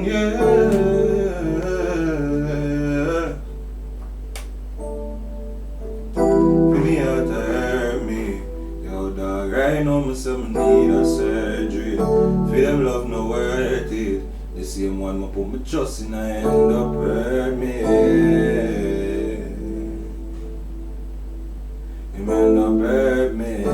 Me out hurt me. Yo, dog, right now myself need a surgery. Feel them love no worth it. The same one I put my trust in, I end up hurt me. Him end up hurt me.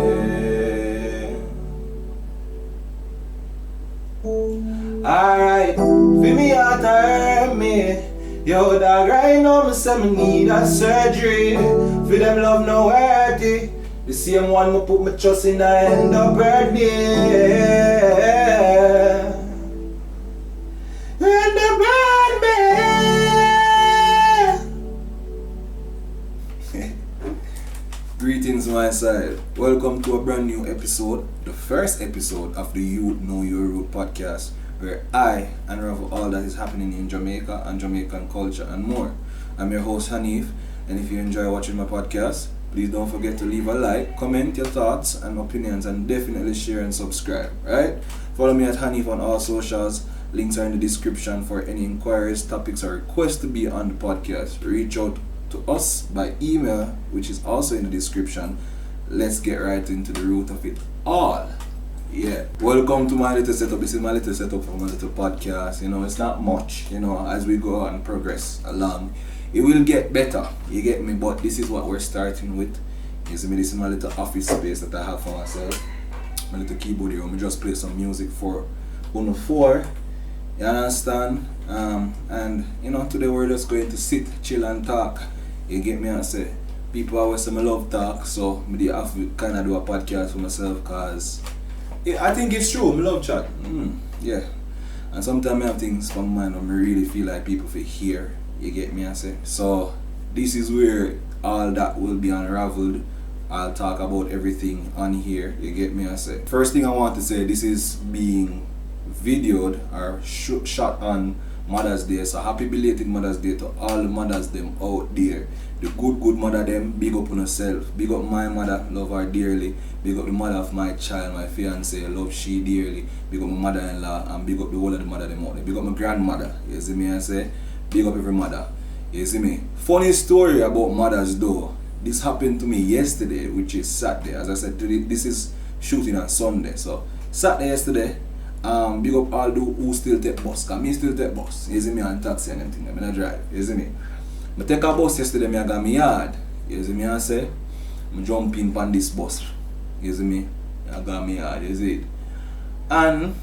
Alright, feel me out hurt me. Yo, dog, right now myself need a surgery. Feel them love no worth it. The same one I put my trust in, I end up hurt me. End up hurt me. Greetings my side. Welcome to a brand new episode, the first episode of the Youth Know Your Root podcast, where I unravel all that is happening in Jamaica and Jamaican culture and more. I'm your host HAHNEEF, and if you enjoy watching my podcast, please don't forget to leave a like, comment your thoughts and opinions, and definitely share and subscribe, right? Follow me at HAHNEEF on all socials. Links are in the description for any inquiries, topics, or requests to be on the podcast. Reach out to us by email, which is also in the description. Let's get right into the root of it all. Yeah. Welcome to my little setup. This is my little setup for my little podcast. You know, it's not much, you know, as we go and progress along. It will get better, you get me, but this is what we're starting with. You see me, this is my little office space that I have for myself. My little keyboard here, I just play some music for 104. You understand? And you know, today we're just going to sit, chill and talk. You get me? I say, people always say I love talk, so I have to kind of do a podcast for myself, because I think it's true, I love chat. Yeah. And sometimes I have things from my mind when I really feel like people feel hear. You get me, I say. So this is where all that will be unraveled. I'll talk about everything on here. You get me, I say. First thing I want to say, this is being videoed or shot on Mother's Day. So happy belated Mother's Day to all the mothers them out there. The good mother them, big up on herself. Big up my mother, love her dearly. Big up the mother of my child, my fiance, love she dearly. Big up my mother-in-law, and big up the whole of the mother them out there. Big up my grandmother, you see me, I say. Big up every mother, you see me. Funny story about mothers though. This happened to me yesterday, which is Saturday. As I said, this is shooting on Sunday. So Saturday yesterday, big up all those who still take bus. Cause me still take bus, you see me, and taxi and everything. I'm gonna drive, you see me. I take a bus yesterday, I got my yard. You see me, I say, I jump in on this bus. You see me, I got my yard, you see it. And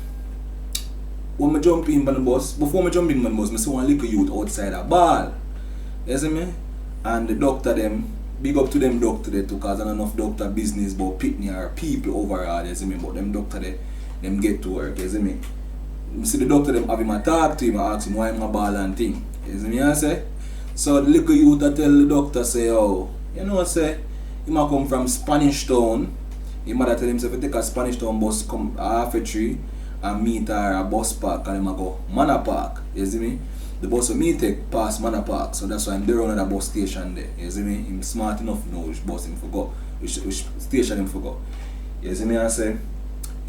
when I jump in on the bus, before I jump in on the bus, I see one little youth outside a ball. You see me? And the doctor them, big up to them doctor there too, because I don't know if doctor business about picnic or people overall, you see me, but them doctor there, them get to work, you see me? I see the doctor them have him a talk to him, I ask him why I'm a ball and thing. You see me, I say? So the little youth I tell the doctor say, oh, you know what say, he might come from Spanish Town. He might tell himself if he take a Spanish Town bus come half a tree and meet her a bus park and him go Manor Park, you see me? The bus will me take past Manor Park, so that's why I'm there on the bus station there, you see me? Him smart enough to know which bus him forgot, which station him forgot. You see me, I say?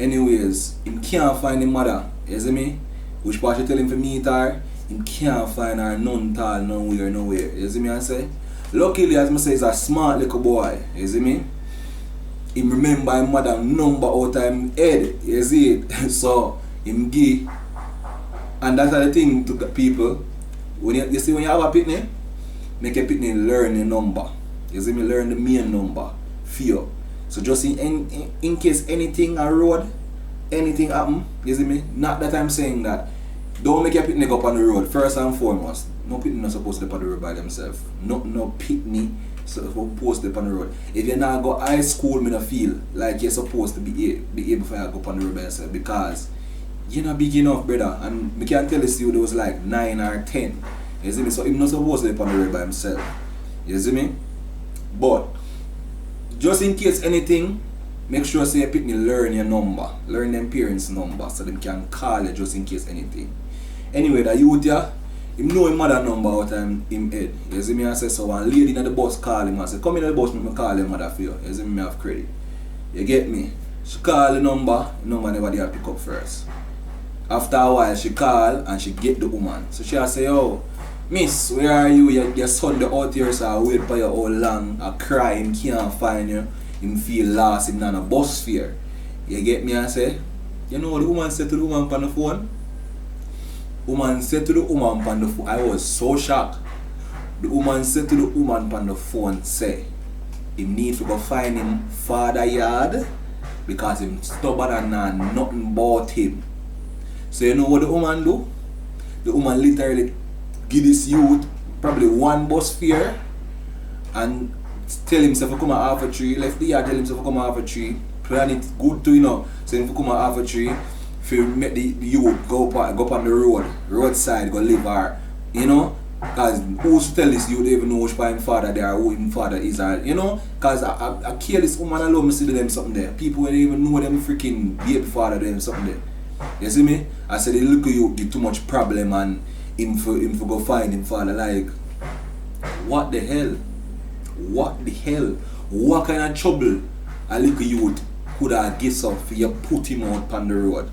Anyways, him can't find him mother, you see me? Which part you tell him to meet her, him can't find her none tall, nowhere, you see me, I say? Luckily, as I say, he's a smart little boy, you see me? Him remember his mother number out of him head, you see it? So, him give. And that's the thing to people. When you see when you have a picnic, make a picnic learn your number. You see me, learn the main number. Fear. So just in case anything a road, anything happen, you see me? Not that I'm saying that. Don't make your picnic up on the road, first and foremost. No picnic not supposed to be on the road by themselves. No picnic supposed to be on the road. If you not go high school, me not feel like you're supposed to be able to go on the road by yourself, because you're not big enough, brother. And I can tell you there was like 9 or 10. You see me? So he's not supposed to be on the road by himself. You see me? But just in case anything, make sure say your picnic learn your number. Learn them parents' number so they can call you just in case anything. Anyway, the youth here, him know his mother number out of him head. You see me? I say, so one lady in the bus call him and say, come in the bus, me call your mother for you. You see me? I have credit. You get me? She call the number never did pick up first. After a while, she call and she get the woman. So she say, "Oh, miss, where are you? Your son the out here, so I wait for you all long. I cry, him can't find you. Him feel lost, him not a bus fare." You get me? I say, you know what the woman said to the woman on the phone? Woman said to the woman on the phone, I was so shocked. The woman said to the woman on the phone, say, him need to go find him father yard because him stubborn and know nothing about him. So you know what the woman do? The woman literally give this youth probably one bus fare and tell himself to come at half a tree, left the yard, tell himself to come at half a tree, plan it good too, you know, so him to come at half a tree, if you make the youth go up on the roadside, go live or, you know, because who's to tell this youth even know which part him father there or who him father is, or, you know, because I kill this woman alone, me see them something there. People don't even know them freaking baby father them something there. You see me? I said, look at you, give too much problem and him for go find him father. Like, what the hell? What the hell? What kind of trouble a little youth could have get up for you put him out on the road?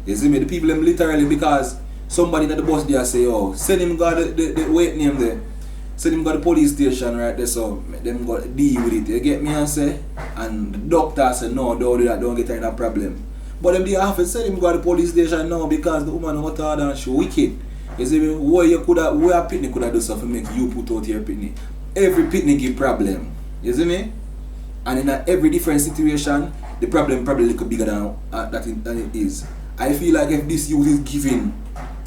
You see me? The people them literally, because somebody at the bus there say, oh, send him got the wait name there. Send him got the police station right there, so them got to deal with it. You get me and say? And the doctor said, no, don't do that, don't get any problem. But them the office said him got the police station now because the woman out there and she wicked. You see me? Where a pitney could have done something make you put out your pitney? Every pitney give problem. You see me? And in every different situation, the problem probably a little bigger than it is. I feel like if this youth is giving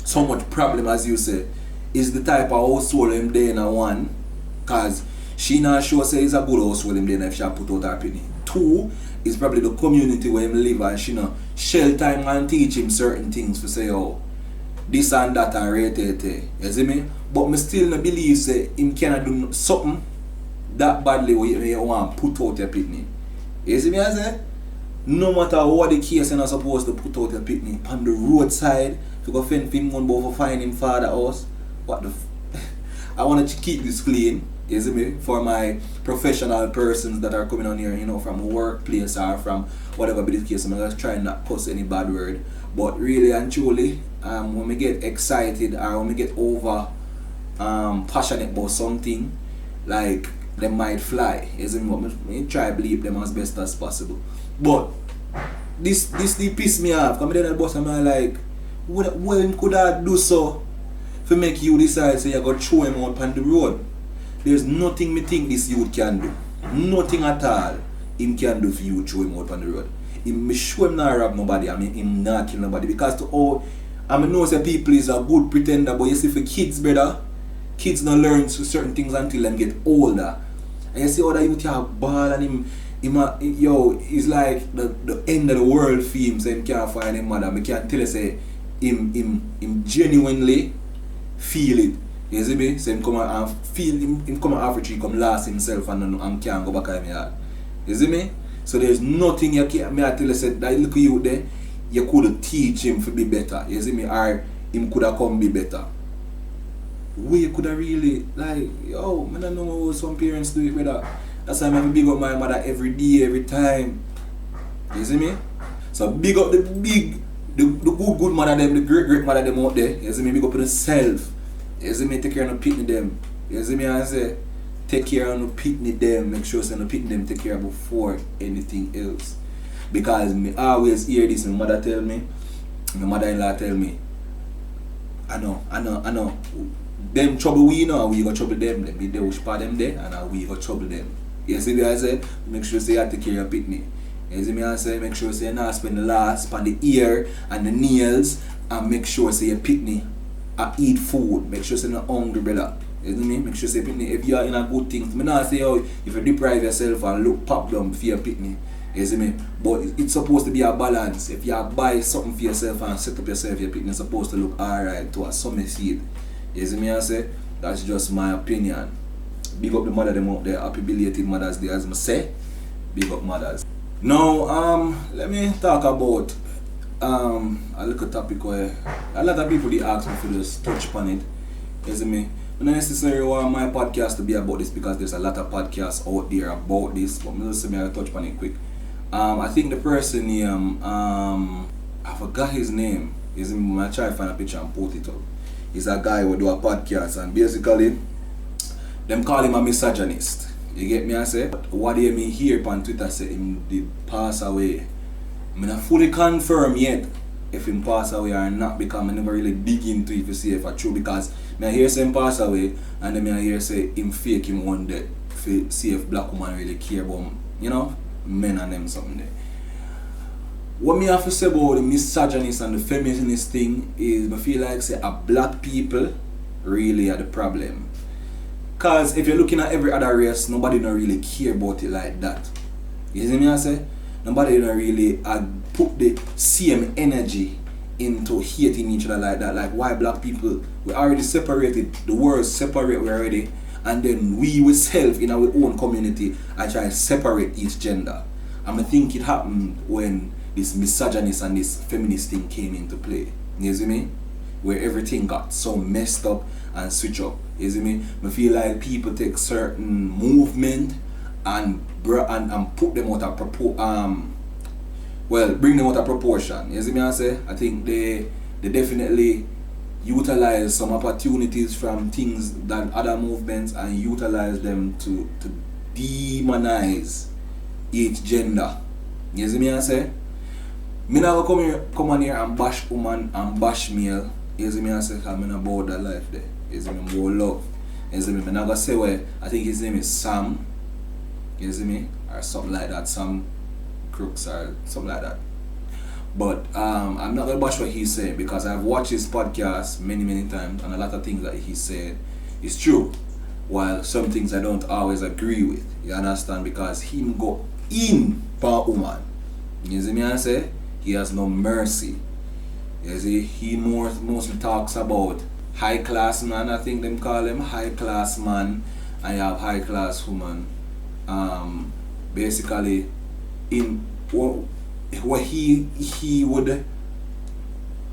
so much problem, as you say, is the type of household him there in a one, cause she not sure say it's a good household him there if she put out her penny. Two is probably the community where him live and she know shelter him and teach him certain things for say, oh, this and that and rate. You see me? But me still not believe say him cannot do something that badly where you want to put out your pitney. You see me I say? No matter what the case, you're not supposed to put out your pitney on the roadside to go fend him one for find him father house. What the I want to keep this clean, you see me, for my professional persons that are coming on here, you know, from workplace or from whatever be the case. I'm just trying not to post any bad word. But really and truly, when we get excited or when we get over passionate about something, like they might fly. You see me? I try to believe them as best as possible. But this piss me off. Come then at the boss and I'm like, when could I do so to make you decide say you go throw him out on the road? There's nothing me think this youth can do. Nothing at all him can do for you throw him out on the road. Me sure him not rob nobody, I mean him not kill nobody. Because to all I mean know say people is a good pretender, but you see for kids, brother, kids not learn certain things until them get older. And you see how that youth have ball and him it's like the end of the world for him, so him can't find him mother. I can't tell you say him genuinely feel it. You see me? So him come and feel him come after tree, come last himself and can't go back at him yard. You see me? So there's nothing you can't me I tell you say that little you there, you could teach him to be better. You see me? Or him could have come be better. We could have really like I don't know how some parents do it with that. That's why I have to big up my mother every day, every time. You see me? So big up the good mother them, the great mother them out there. You see me? Big up yourself. You see me? Take care of the pitney them. You see me? I say, take care of the pitney them. Make sure the pitney them take care before anything else. Because me always hear this. My mother tell me, my mother-in-law tell me, I know. Them trouble we know, we go trouble them. Them be there, we spot them there, and we go trouble them. You see me? I say, make sure say you take care of your pitney. You see me? I say, make sure say you not spend the last on the ear and the nails, and make sure say your pitney eat food. Make sure say you're not hungry, brother. You see me? Make sure say pitney, if you are in a good thing. I not say if you deprive yourself and look pop down for your pitney. You see me? But it's supposed to be a balance. If you buy something for yourself and set up yourself, your pitney is supposed to look alright to a some seed. You see me? I say, that's just my opinion. Big up the mother them out there. Happy belated Mother's Day, as I say. Big up mothers. Now, let me talk about a little topic where a lot of people they ask me to just touch upon it. You see me? I don't necessarily want my podcast to be about this because there's a lot of podcasts out there about this, but I'll touch upon it quick. I think the person I forgot his name. You see me, I try to find a picture and put it up. He's a guy who do a podcast and basically them call him a misogynist. You get me I say? But what do you mean here on Twitter say him did pass away? I'm not fully confirm yet if him pass away or not because I never really dig into it to see if it's true because I hear say him pass away and then I hear say him fake him one day to see if black woman really care about men and them something there. What me have to say about the misogynist and the feminist thing is I feel like say a black people really are the problem. Cause if you're looking at every other race, nobody don't really care about it like that. You see me I say? Nobody don't really put the same energy into hating each other like that. Like why black people, we already separated, the world separate we already, and then we ourselves in our own community I try to separate each gender. And I think it happened when this misogynist and this feminist thing came into play. You see me? Where everything got so messed up and switch up. You see me? I feel like people take certain movement and put them out of bring them out of proportion. You see me I say? I think they definitely utilize some opportunities from things that other movements and utilize them to demonize each gender. You see me I say? Me not come on here and bash woman and bash male. You see me I say? Because I'm not about that life there. You see me? I'm about love. You see me? I'm not going to say where I think his name is Sam. You see me? Or something like that. Sam Crooks or something like that. But I'm not going to bash what he's saying because I've watched his podcast many times and a lot of things that he said is true. While some things I don't always agree with. You understand? Because him go in for a woman. You see me I say? He has no mercy. You see? He mostly talks about high class man, I think them call him high class man, and you have high class woman. Basically in what he would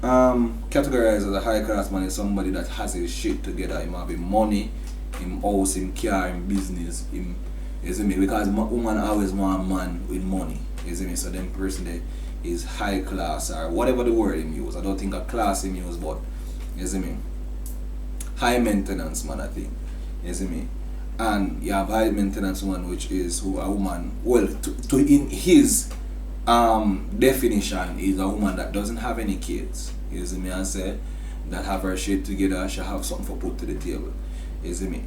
categorize as a high class man is somebody that has his shit together. Him have him money, him house, him car, him business, him, you see me? Because woman always want a man with money, you see me? So them person there is high class or whatever the word him use. I don't think a class him use, but you see me? High maintenance man I think, you see me? And you have high maintenance one which is who a woman, well to in his definition is a woman that doesn't have any kids, you see me I say, that have her shit together, she have something for put to the table, you see me?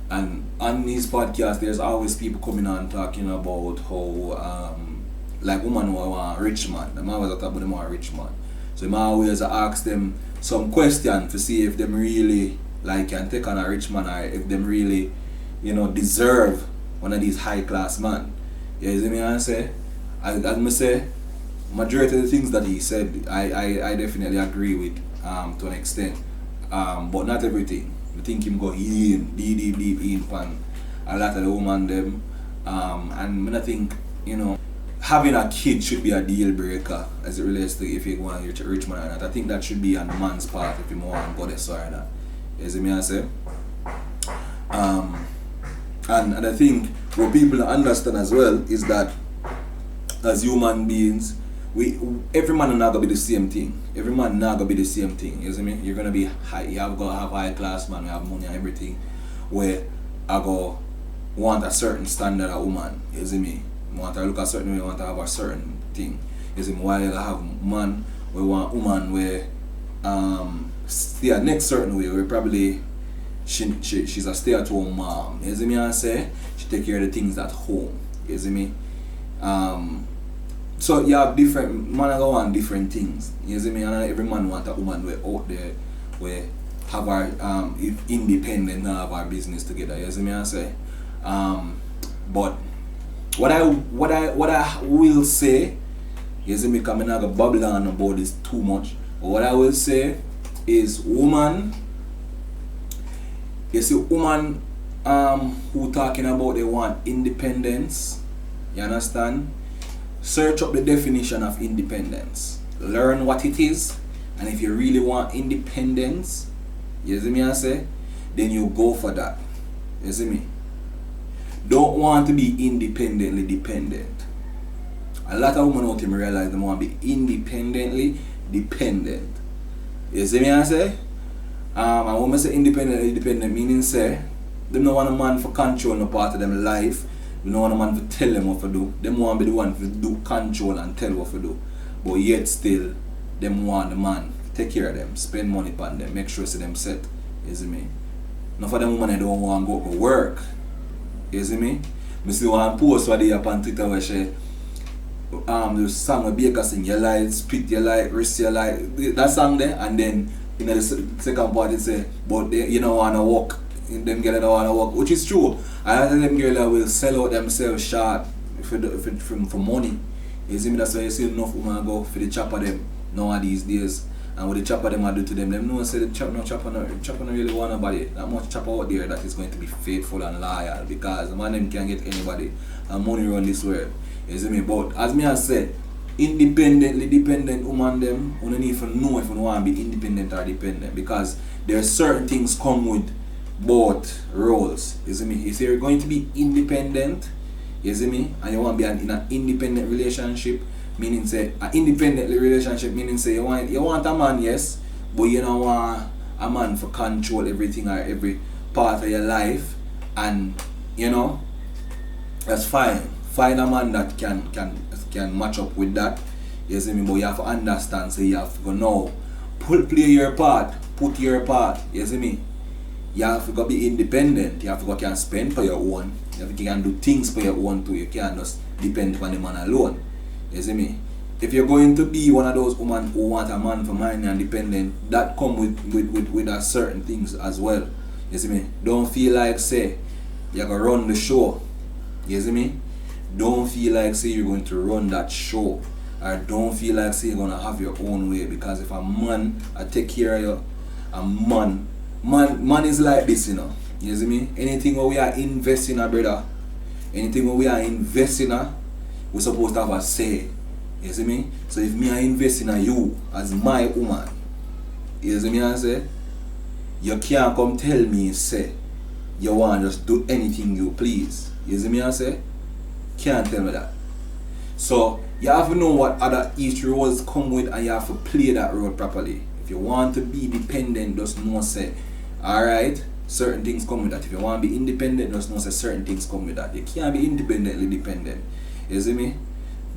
And on these podcasts there's always people coming on talking about how like women who want a rich man, them always talk about them want a rich man. So I always ask them some question to see if them really like can take on a rich man or if them really deserve one of these high class man. You see me I say? As I say, majority of the things that he said I definitely agree with to an extent. But not everything. I think him go deep in pan a lot of the woman them. And I think, having a kid should be a deal breaker as it relates to if you want a rich man or not. I think that should be on the man's part if you want to go this or that. You see me I say? And I think what people understand as well is that as human beings, every man not gonna be the same thing. Every man not gonna be the same thing. You see me? You're gonna be high. You have to have high class man. You have money and everything. Where I go want a certain standard of woman. You see me? Want to look a certain way. Want to have a certain thing. You see me? While you have man, we want woman where stay a next certain way. Where probably she's a stay-at-home mom. You see me? I say she take care of the things at home. You see me? So you have different man go on different things. You see me? And every man want a woman where out there where have our independent and have our business together. You see me? I say. But what I will say, you see me? Because I'm not gonna babble on about this too much. But what I will say is woman. You see woman who talking about they want independence. You understand? Search up the definition of independence. Learn what it is. And if you really want independence, you see me I say, then you go for that. You see me? Don't want to be independently dependent. A lot of women out here realize they want to be independently dependent. You see me I say? And when I say independent meaning say, them no want a man for control no part of them life. They don't want a man to tell them what to do. Them want to be the one to do control and tell what to do. But yet still, them want the man to take care of them, spend money upon them, make sure see them set. You see me? None of them women don't want to go to work. You see me? I see one post what they up on Twitter where she the song where Baker sing, you like, spit you like, wrist you like, that song there, and then in the second part it say, but they, you don't want to walk, them girls don't want to walk, which is true. And them girls will sell out themselves short for money. You see me, that's why you see enough women go for the chopper them nowadays days. And what the chopper them I do to them know say the chopper no really want nobody. That much chopper out there that is going to be faithful and loyal, because the man them can get anybody and money run this world. You see me? But as me has said, independently dependent woman them, you don't need to know if you want to be independent or dependent, because there are certain things come with both roles. You see me? If you're going to be independent, you see me, and you want to be in an independent relationship, meaning say an independent relationship meaning say you want a man, yes, but you don't want a man for control everything or every part of your life, and you know that's fine. Find a man that can match up with that. You see me, but you have to understand, so you have to go now. Play your part, put your part, you see me. You have to go be independent, you have to go can spend for your own, you have to can do things for your own too, you can't just depend on the man alone. You see me? If you're going to be one of those women who want a man for money and dependent, that come with a certain things as well. You see me? Don't feel like say you're gonna run the show. You see me? Don't feel like say you're going to run that show. Or don't feel like say you're gonna have your own way, because if a man I take care of you, a man is like this, you know. You see me? Anything where we are investing in, brother, anything where we are investing in, we're supposed to have a say. You see me? So if me I invest in you as my woman, you see me I say, you can't come tell me say you want to just do anything you please. You see me I say? Can't tell me that. So you have to know what other each roles come with, and you have to play that role properly. If you want to be dependent, just know say, alright, certain things come with that. If you want to be independent, just know say certain things come with that. You can't be independently dependent. You see me?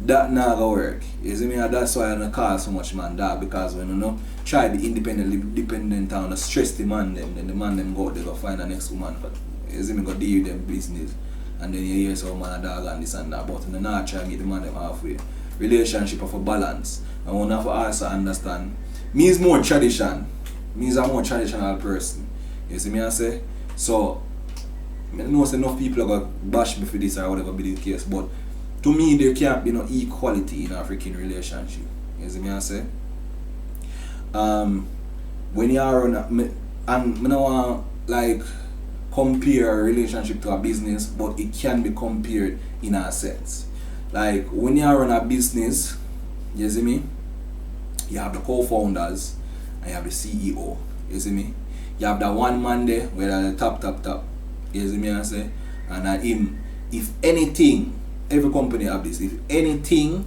That not gonna work. You see me? And that's why I don't call so much man dog, because when you know try to be independently dependent on the stress the man them, then the man them go out there go find the next woman. But you see me, go deal with them business. And then you hear some man a dog and this and that, but you not try to meet the man them halfway. Relationship of a balance. And one have to also understand, me is more tradition. Me is a more traditional person. You see me I say? So I know enough people are gonna bash me for this or whatever be the case, but to me there can't be no equality in a freaking relationship. You see me I say? When you are on and I don't want like compare a relationship to a business, but it can be compared in a sense. Like when you run a business, you see me, you have the co-founders and you have the CEO. You see me? You have that one man there where the top. You see me I say? And him, if anything, every company have this, if anything,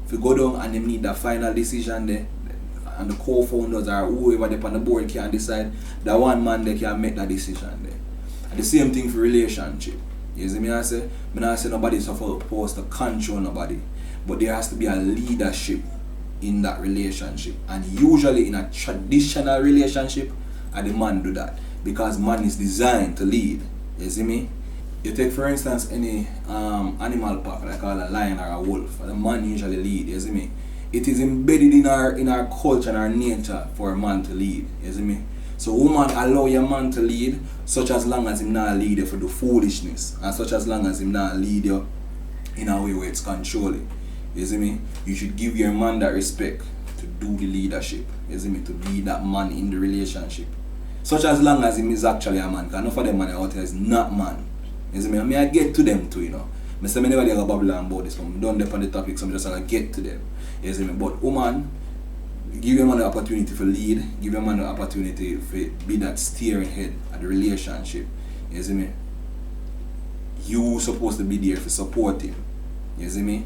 if you go down and they need the final decision there, and the co-founders or whoever they on the board can decide, that one man they can make that decision there. And the same thing for relationship. You see me I say? I don't say nobody's supposed to control nobody, but there has to be a leadership in that relationship. And usually in a traditional relationship, the man do that, because man is designed to lead. You see me? You take for instance any animal pack like a lion or a wolf, and the man usually lead. You see me? It is embedded in our culture and our nature for a man to lead. You see me? So woman allow your man to lead, such as long as him not lead you for the foolishness, and such as long as him not lead you in a way where it's controlling. You see me? You should give your man that respect to do the leadership. You see me? To be that man in the relationship. Such as long as him is actually a man, because enough of them man out here is not man. You see me? I mean, I get to them too, you know. I say I never get babble about this, I'm done on the topic, so I'm just gonna get to them. You see me? But woman, give your man the opportunity for lead, give your man the opportunity for be that steering head of the relationship. You see me? You supposed to be there for support him. You see me?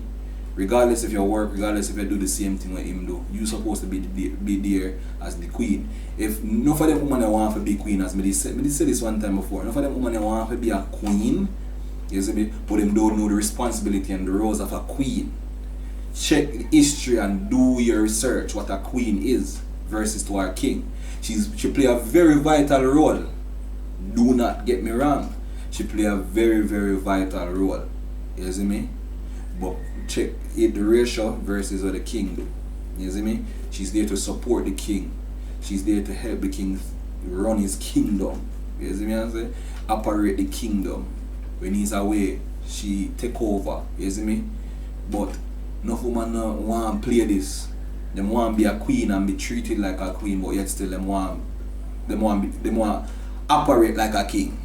Regardless if you work, regardless if you do the same thing what him do, you supposed to be there as the queen. If none of them women want to be queen, as me said this one time before, none of them women want to be a queen, you see me, but them don't know the responsibility and the roles of a queen. Check the history and do your research what a queen is versus to our king. She play a very vital role. Do not get me wrong. She play a very, very vital role. You see me? But check it, the ratio versus what the king do. You see me? She's there to support the king. She's there to help the king run his kingdom. You see me? I say? Operate the kingdom. When he's away, she take over. You see me? But no woman want to play this. Them want to be a queen and be treated like a queen, but yet still them want operate like a king.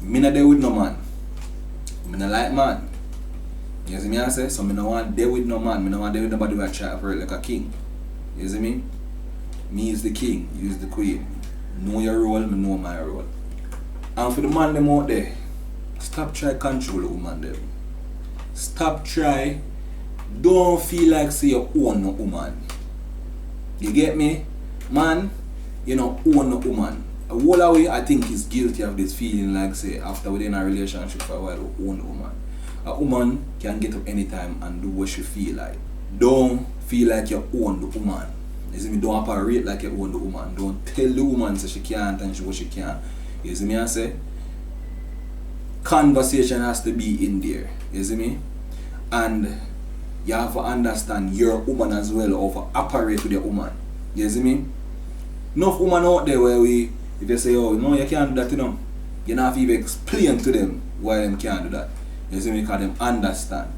Me not there with no man. Me not like man. You see me I say? So me no want there with no man. Me no want there with nobody who try to operate like a king. You see me? Me is the king, you is the queen. Know your role, me know my role. And for the man them out there, stop try control the woman them. Stop try. Don't feel like say you own no woman. You get me? Man, you don't own no woman. A whole away I think is guilty of this feeling like say after within a relationship for a while you own a woman. A woman can get up anytime and do what she feel like. Don't feel like you own the woman. You see me? Don't operate like you own the woman. Don't tell the woman so she can't and what she can. You see me I say? Conversation has to be in there. You see me? And you have to understand your woman as well, or to operate with your woman. You see me? Enough women out there where if they say, oh, no, you can't do that, you know, you don't have to even explain to them why them can't do that. You see me? Because them understand.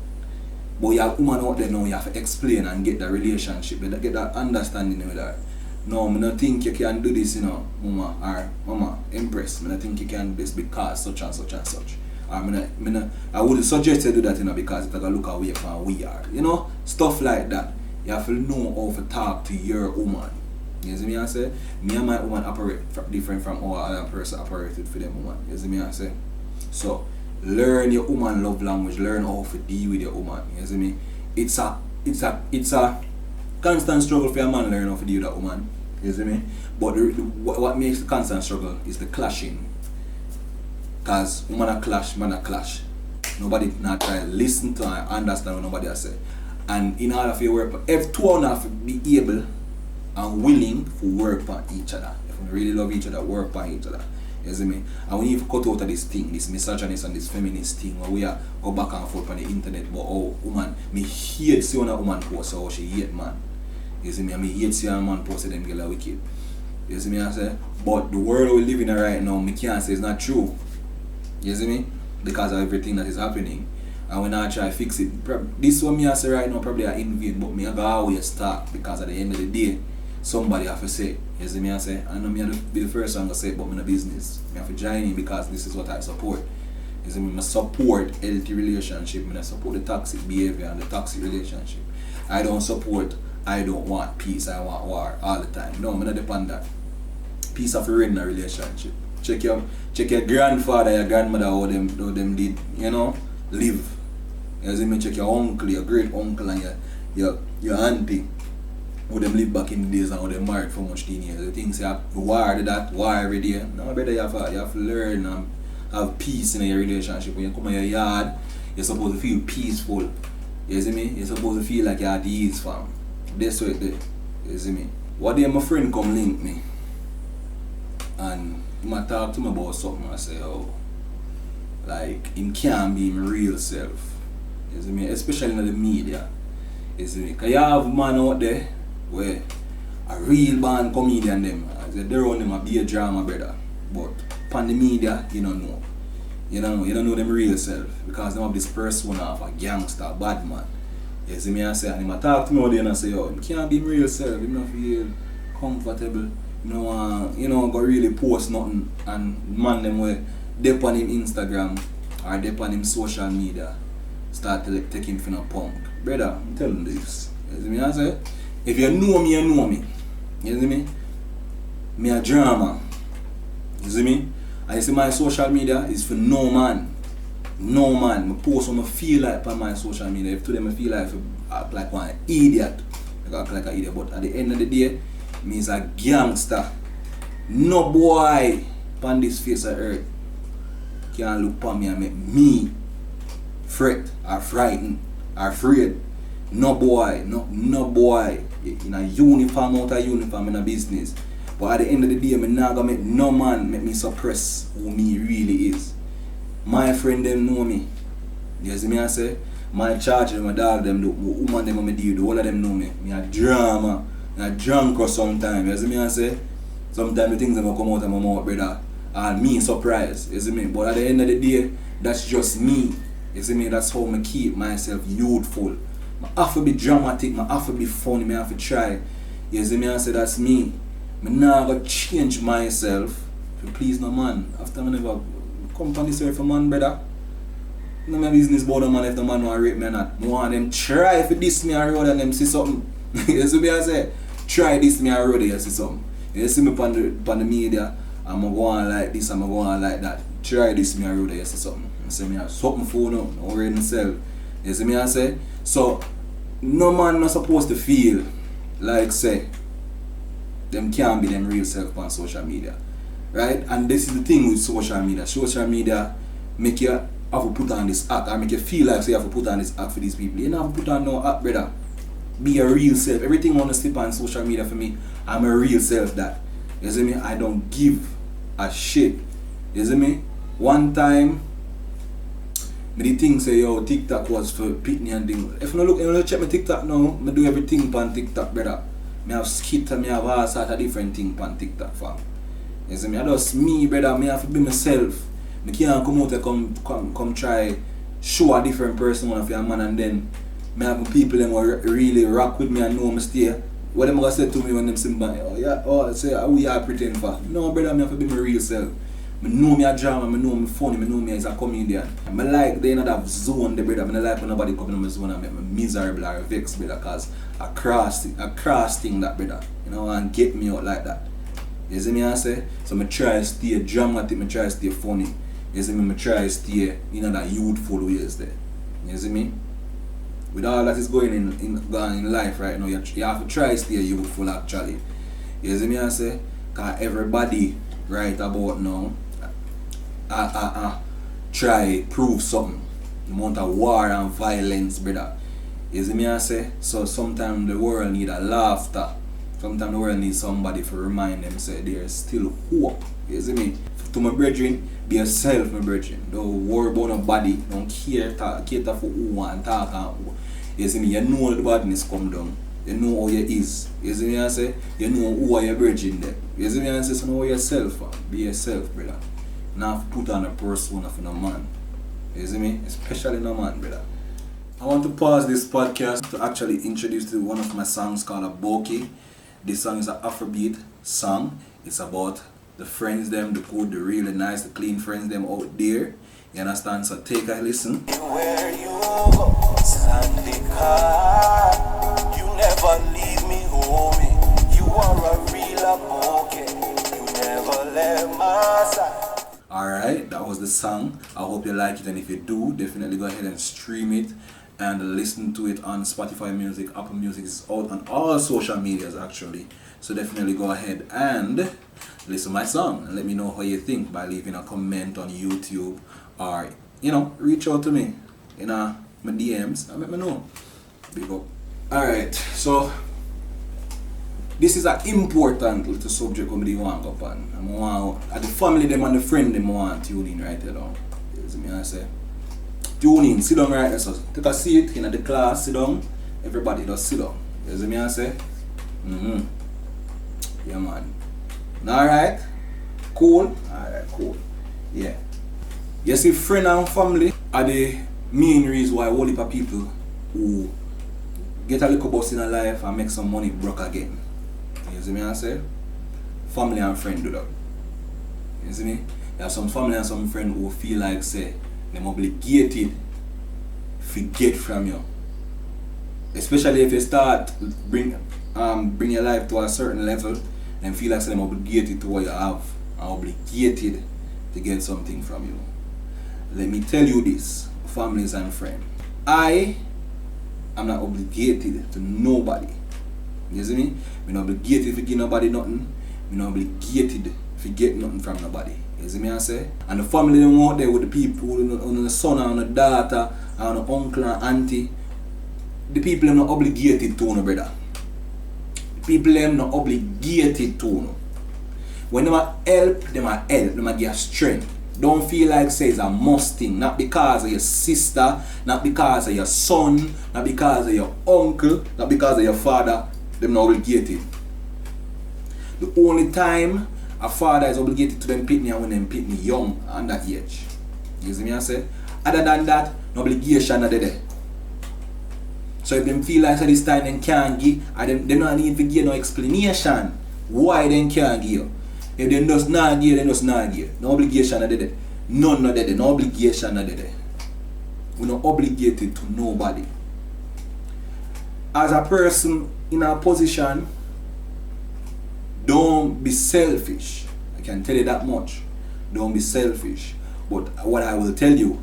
But you have women out there now, you have to explain and get that relationship, get that understanding with her. No, I don't think you can do this, you know, mama, or mama, empress. I don't think you can do this because such and such and such. I would suggest you do that, you know, because it's like a look away from who we are. You know, stuff like that. You have to know how to talk to your woman. You see me I say? Me and my woman operate different from how other person operated for them woman. You see me I say? So learn your woman love language, learn how to deal with your woman. You see me? It's a constant struggle for a man learn how to deal with that woman. You see me? But what makes the constant struggle is the clashing. Cause woman a clash, man a clash. Nobody not try to listen to and understand what nobody has say. And in order for you work, if two of have to be able and willing to work on each other. If we really love each other, work on each other. You see me? And we need to cut out of this thing, this misogynist and this feminist thing where we are go back and forth on the internet. But oh woman, me hate see when a woman post how she hate man. You see me? And me hate see a man post them girl are wicked. You see me I say? But the world we live in right now, me can't say it's not true. You see me? Because of everything that is happening. And when I try to fix it, this one me I say right now probably I in vain, but me I go always start because at the end of the day, somebody have to say. You see me I say? I know me have to be the first one to say it, but I'm in a business. I have to join in because this is what I support. You see me? I support healthy relationship, I support the toxic behavior and the toxic relationship. I don't want peace, I want war all the time. No, I'm not depend on that. Peace of reign in a relationship. Check your grandfather, your grandmother, how them did, you know, live. You see me? Check your uncle, your great uncle and your auntie, how them live back in the days and how they married for much 10 years. The things you have war every day. No, better you have to learn and have peace in your relationship. When you come in your yard, you're supposed to feel peaceful. You see me? You're supposed to feel like you're at ease, fam. That's what it is. You see me? One day my friend come link me and he talk to me about something. I say, oh, like him can't be my real self. You see me? Especially in the media. You see me? Cause you have man out there where a real band comedian them. They run them a be a drama brother. But upon the media, you don't know. You don't know them real self. Because they have this persona of a gangster, bad man. You see me I say, and he talk to me out there and I say, oh, he can't be my real self, he don't feel comfortable. Go really post nothing and man them where dip on him Instagram or dip on him social media start to take him for a punk. Brother, I'm telling you this. You see me I say? If you know me, you know me. You see me? Me a drama. You see me? And you see my social media is for no man. No man, I post what I feel like on my social media. If today I feel like I act like one idiot, I act like an idiot. But at the end of the day, me is a gangster. No boy on this face of earth can look upon me and make me fret or frightened or afraid. No boy, no boy in a uniform, out of uniform, in a business. But at the end of the day, I'm not gonna make no man make me suppress who me really is. My friend them know me. You see me I say? My charge them, my dog them, the woman them I deal, the whole of them know me. Me a drama, me a drunk or sometimes. You see me I say? Sometimes the things that come out of my mouth, brother, are me surprised. You see me? But at the end of the day, that's just me. You see me? That's how I keep myself youthful. I have to be dramatic, I have to be funny, I have to try. You see me? I say that's me. I never gonna change myself to please no man. After I never come from this earth for man, brother. No my business about the man if the man want to rape me or not. I want them try for this me and road and them see something. You see me I say? Try this me and road and see something. You see me on the media, I'm going to go on like this, I'm going to go on like that. Try this me and road and see something. You see me I something for no, don't worry myself. You see me I say? So, no man not supposed to feel like say, them can't be them real self on social media. Right? And this is the thing with social media. Social media make you have to put on this act or make you feel like so you have to put on this act for these people. You don't have to put on no act, brother. Be a real self. Everything I want to slip on social media for me, I'm a real self that. You see me? I don't give a shit. You see me? One time, me the thing say yo TikTok was for pitney and thing. If you look check my TikTok now, I do everything on TikTok, brother. I have skit and I have all sorts of different things on TikTok, fam. You see me? I just me, brother, I have to be myself. I can't come out and come try show a different person one of your man and then I have people them really rock with me and know me stay. What them gonna say to me when them say, oh yeah, oh say how we are pretend for. No brother, I have to be my real self. I know me a drama, I know me funny, I know me as a comedian. I like they not have zone the brother. I don't like when nobody come in my zone and make me miserable or vexed brother cause I cross thing that brother. You know and get me out like that. You see me I say? So I try to stay dramatic, I try to stay funny. You see me, I try to stay in that youthful ways there. You see me? With all that is going in life right now, you have to try to stay youthful actually. You see me I say? Cause everybody right about now try prove something. The amount of war and violence, brother. You see me I say? So sometimes the world need a laughter. Sometimes the world needs somebody to remind them say there's still hope. You see me? To my brethren, be yourself, my brethren. Don't worry about nobody. Don't cater for who and talk and who. You see me? You know the badness come down. You know how you is. You see me I say? You know who are your brethren there. You see me I say? So know yourself, man. Be yourself, brother. Not put on a persona for no man. You see me? Especially no man, brother. I want to pause this podcast to actually introduce you to one of my songs called Aboki. This song is an Afrobeat song. It's about the friends them, the good, the really nice, the clean friends them out there. You understand? So take a listen. Where you go, stand the car. You never leave me, homie. You are a real aboki. You never left my side. Alright, that was the song. I hope you like it, and if you do, definitely go ahead and stream it and listen to it on Spotify Music, Apple Music. Is out on all social medias actually. So definitely go ahead and listen to my song and let me know how you think by leaving a comment on YouTube or reach out to me in my DMs and let me know. Big up. Alright, so this is an important little subject I want to go upon. The family them and the friend them want to tune in right there now. You see me I say? Tune in, sit down right there. So take a seat in the class, sit down. Everybody just sit down. You see me I say? Yeah man. Alright? Cool? Alright, cool. Yeah. You see, friend and family are the main reason why a whole heap of people who get a little bus in a life and make some money broke again. You see me I say? Family and friend do that. You see me? You have some family and some friend who feel like say them obligated to get from you. Especially if you start bring your life to a certain level and feel like them obligated to what you have and obligated to get something from you. let me tell you this, families and friends. I am not obligated to nobody. You see me? I'm not obligated to give nobody nothing. I'm not obligated to get nothing from nobody. You see me I say? And the family them out there with the people, on the son and the daughter, and the uncle and auntie, the people them not obligated to no brother. The people them not obligated to no. When them a help, them a give strength. Don't feel like say it's a must thing, not because of your sister, not because of your son, not because of your uncle, not because of your father, them not obligated. The only time a father is obligated to them pitney when them pitney young and that age. You see me I say? Other than that, no obligation are there. So if them feel like so this time they can't give, and they don't need to give no explanation why they can't give. If they just not give, they just not give. No obligation are there. None of there. No obligation are there. We're not obligated to nobody. As a person in a position, don't be selfish. I can tell you that much. Don't be selfish. But what I will tell you,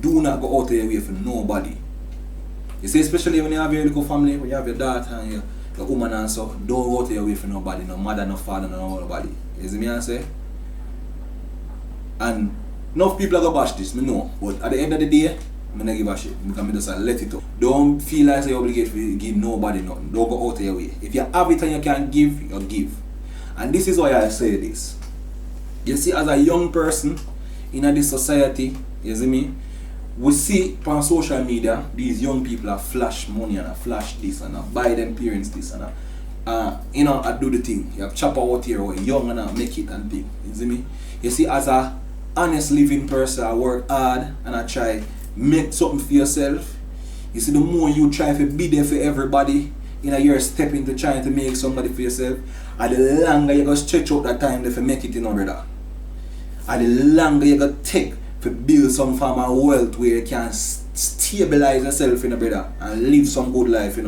do not go out of your way for nobody. You see, especially when you have your little family, when you have your daughter and your woman and so, don't go out of your way for nobody, no mother, no father, no nobody. You see me I say? And enough people are going to bash this, I know. But at the end of the day, I'm not give a shit. Because I just let it up. Don't feel like you're obligated to give nobody nothing. Don't go out of your way. If you have it and you can give, you give. And this is why I say this. You see, as a young person in this society, you see me, we see on social media, these young people are flash money and flash this and buy them parents this and I do the thing. You have chopper out here or young and I make it and thing. You see me? You see, as a honest living person, I work hard and I try make something for yourself. You see, the more you try to be there for everybody, you're stepping to trying to make somebody for yourself, and the longer you go stretch out that time to make it, brother. And the longer you go take to build some form of wealth where you can stabilize yourself, brother, and live some good life,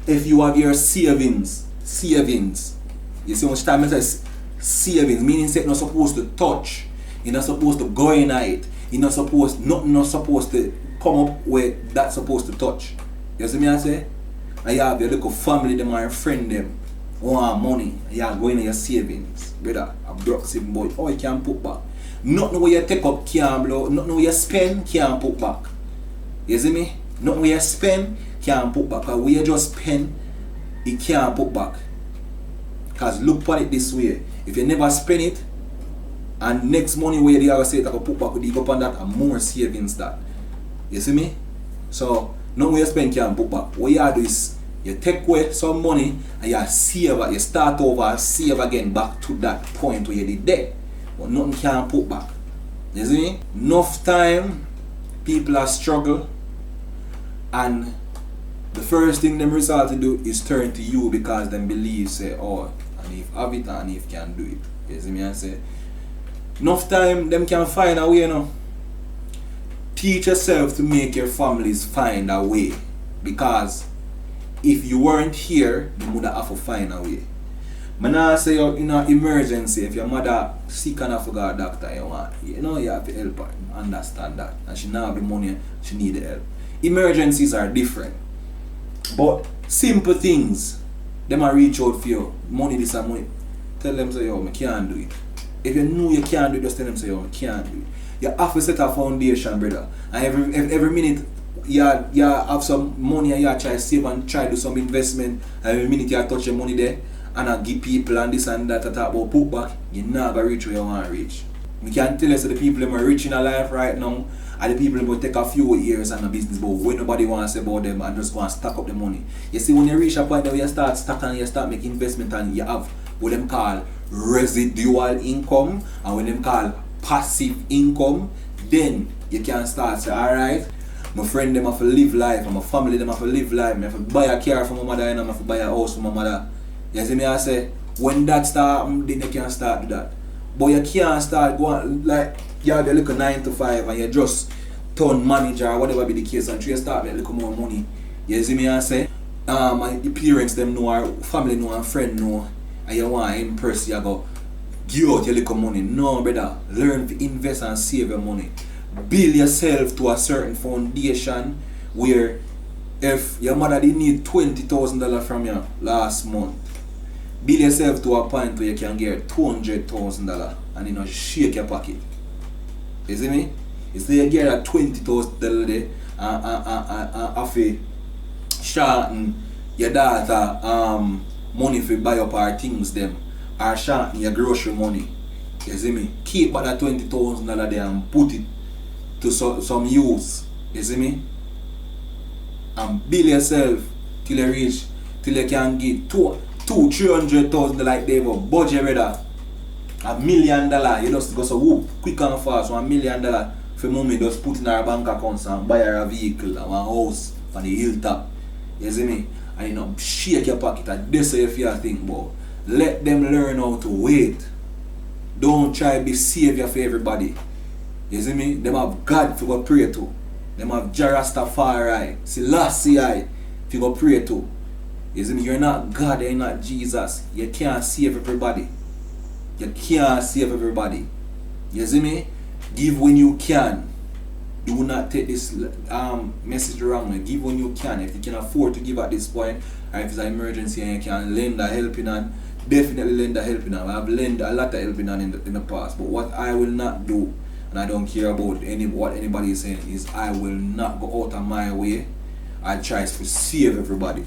If you have your savings, you see how much time it says savings, meaning you're not supposed to touch, you're not supposed to go in it, nothing not supposed to come up where that's supposed to touch. You see me I say? And you have your little family, them or friend them, want money, and you are going in your savings, brother, a broke saving boy, you can't put back. Nothing where you take up can't blow, nothing where you spend can't put back. You see me? Nothing where you spend can't put back, because where you just spend, it can't put back. Because look at it this way, if you never spend it, and next money where you are say it, I put back, you go upon that and more savings that. You see me? So, nothing where you spend can't put back. What you do is, you take away some money and you save, you start over and save again back to that point where you did there. But nothing can put back. You see me? Enough time people are struggle, and the first thing them result to do is turn to you because them believe say, oh, and if have it and if can do it. You see me? I say enough time them can find a way, Teach yourself to make your families find a way, because if you weren't here, you would have to find a way. Man, I say you're in an emergency, if your mother sick and I forgot a doctor, you have to help her, understand that. And she now have the money, she need the help. Emergencies are different. But simple things, them are reach out for you. Money this and money. Tell them say, I can't do it. If you know you can't do it, just tell them say, I can't do it. You have to set a foundation, brother. And every minute you have some money and you try to save and try to do some investment. And every minute you touch your money there and I give people and this and that to talk about put back, you're not going to reach where you want to reach. We can tell us that the people who are rich in our life right now are the people who will take a few years and a business, but when nobody wants to say about them and just go and stack up the money. You see, when you reach a point where you start stacking and you start making investment and you have what them call residual income and what them call passive income, then you can start say, alright, my friend them have to live life and my family them have to live life. I have to buy a car for my mother and I have to buy a house for my mother. You see me I say, when that start, then you can start do that. But you can't start going like you have your little 9 to 5 and you just turn manager or whatever be the case and you start with a little more money. You see me I say, your parents them know, our family know, and friend know, and you want to impress, you go give out your little money. No, brother, learn to invest and save your money. build yourself to a certain foundation where if your mother didn't need $20,000 from you last month, build yourself to a point where you can get $200,000 and you know shake your pocket. You see me? Instead you get a $20,000 there have to shorten your daughter money for buy up her things them or shorten your grocery money. You see me? Keep that $20,000 there and put it to some use. You see me? And build yourself till you can get $300,000 like they have a budget rather. $1 million. You just go so whoop quick and fast. $1 million for mommy just put in her bank accounts and buy her a vehicle and one house on the hilltop. You see me? And you know shake your pocket and this is if you think about. Let them learn how to wait. Don't try to be savior for everybody. You see me? Them have God to go pray to. Them have Jarastafari, Selassie to go pray to. You see me? You're not God, you're not Jesus. You can't save everybody. You can't save everybody. You see me? Give when you can. Do not take this message wrongly. Give when you can. If you can afford to give at this point, or if it's an emergency and you can lend a helping hand, definitely lend a helping hand. I've lent a lot of helping hand in the past. But what I will not do, and I don't care about what anybody is saying, is I will not go out of my way. I try to save everybody.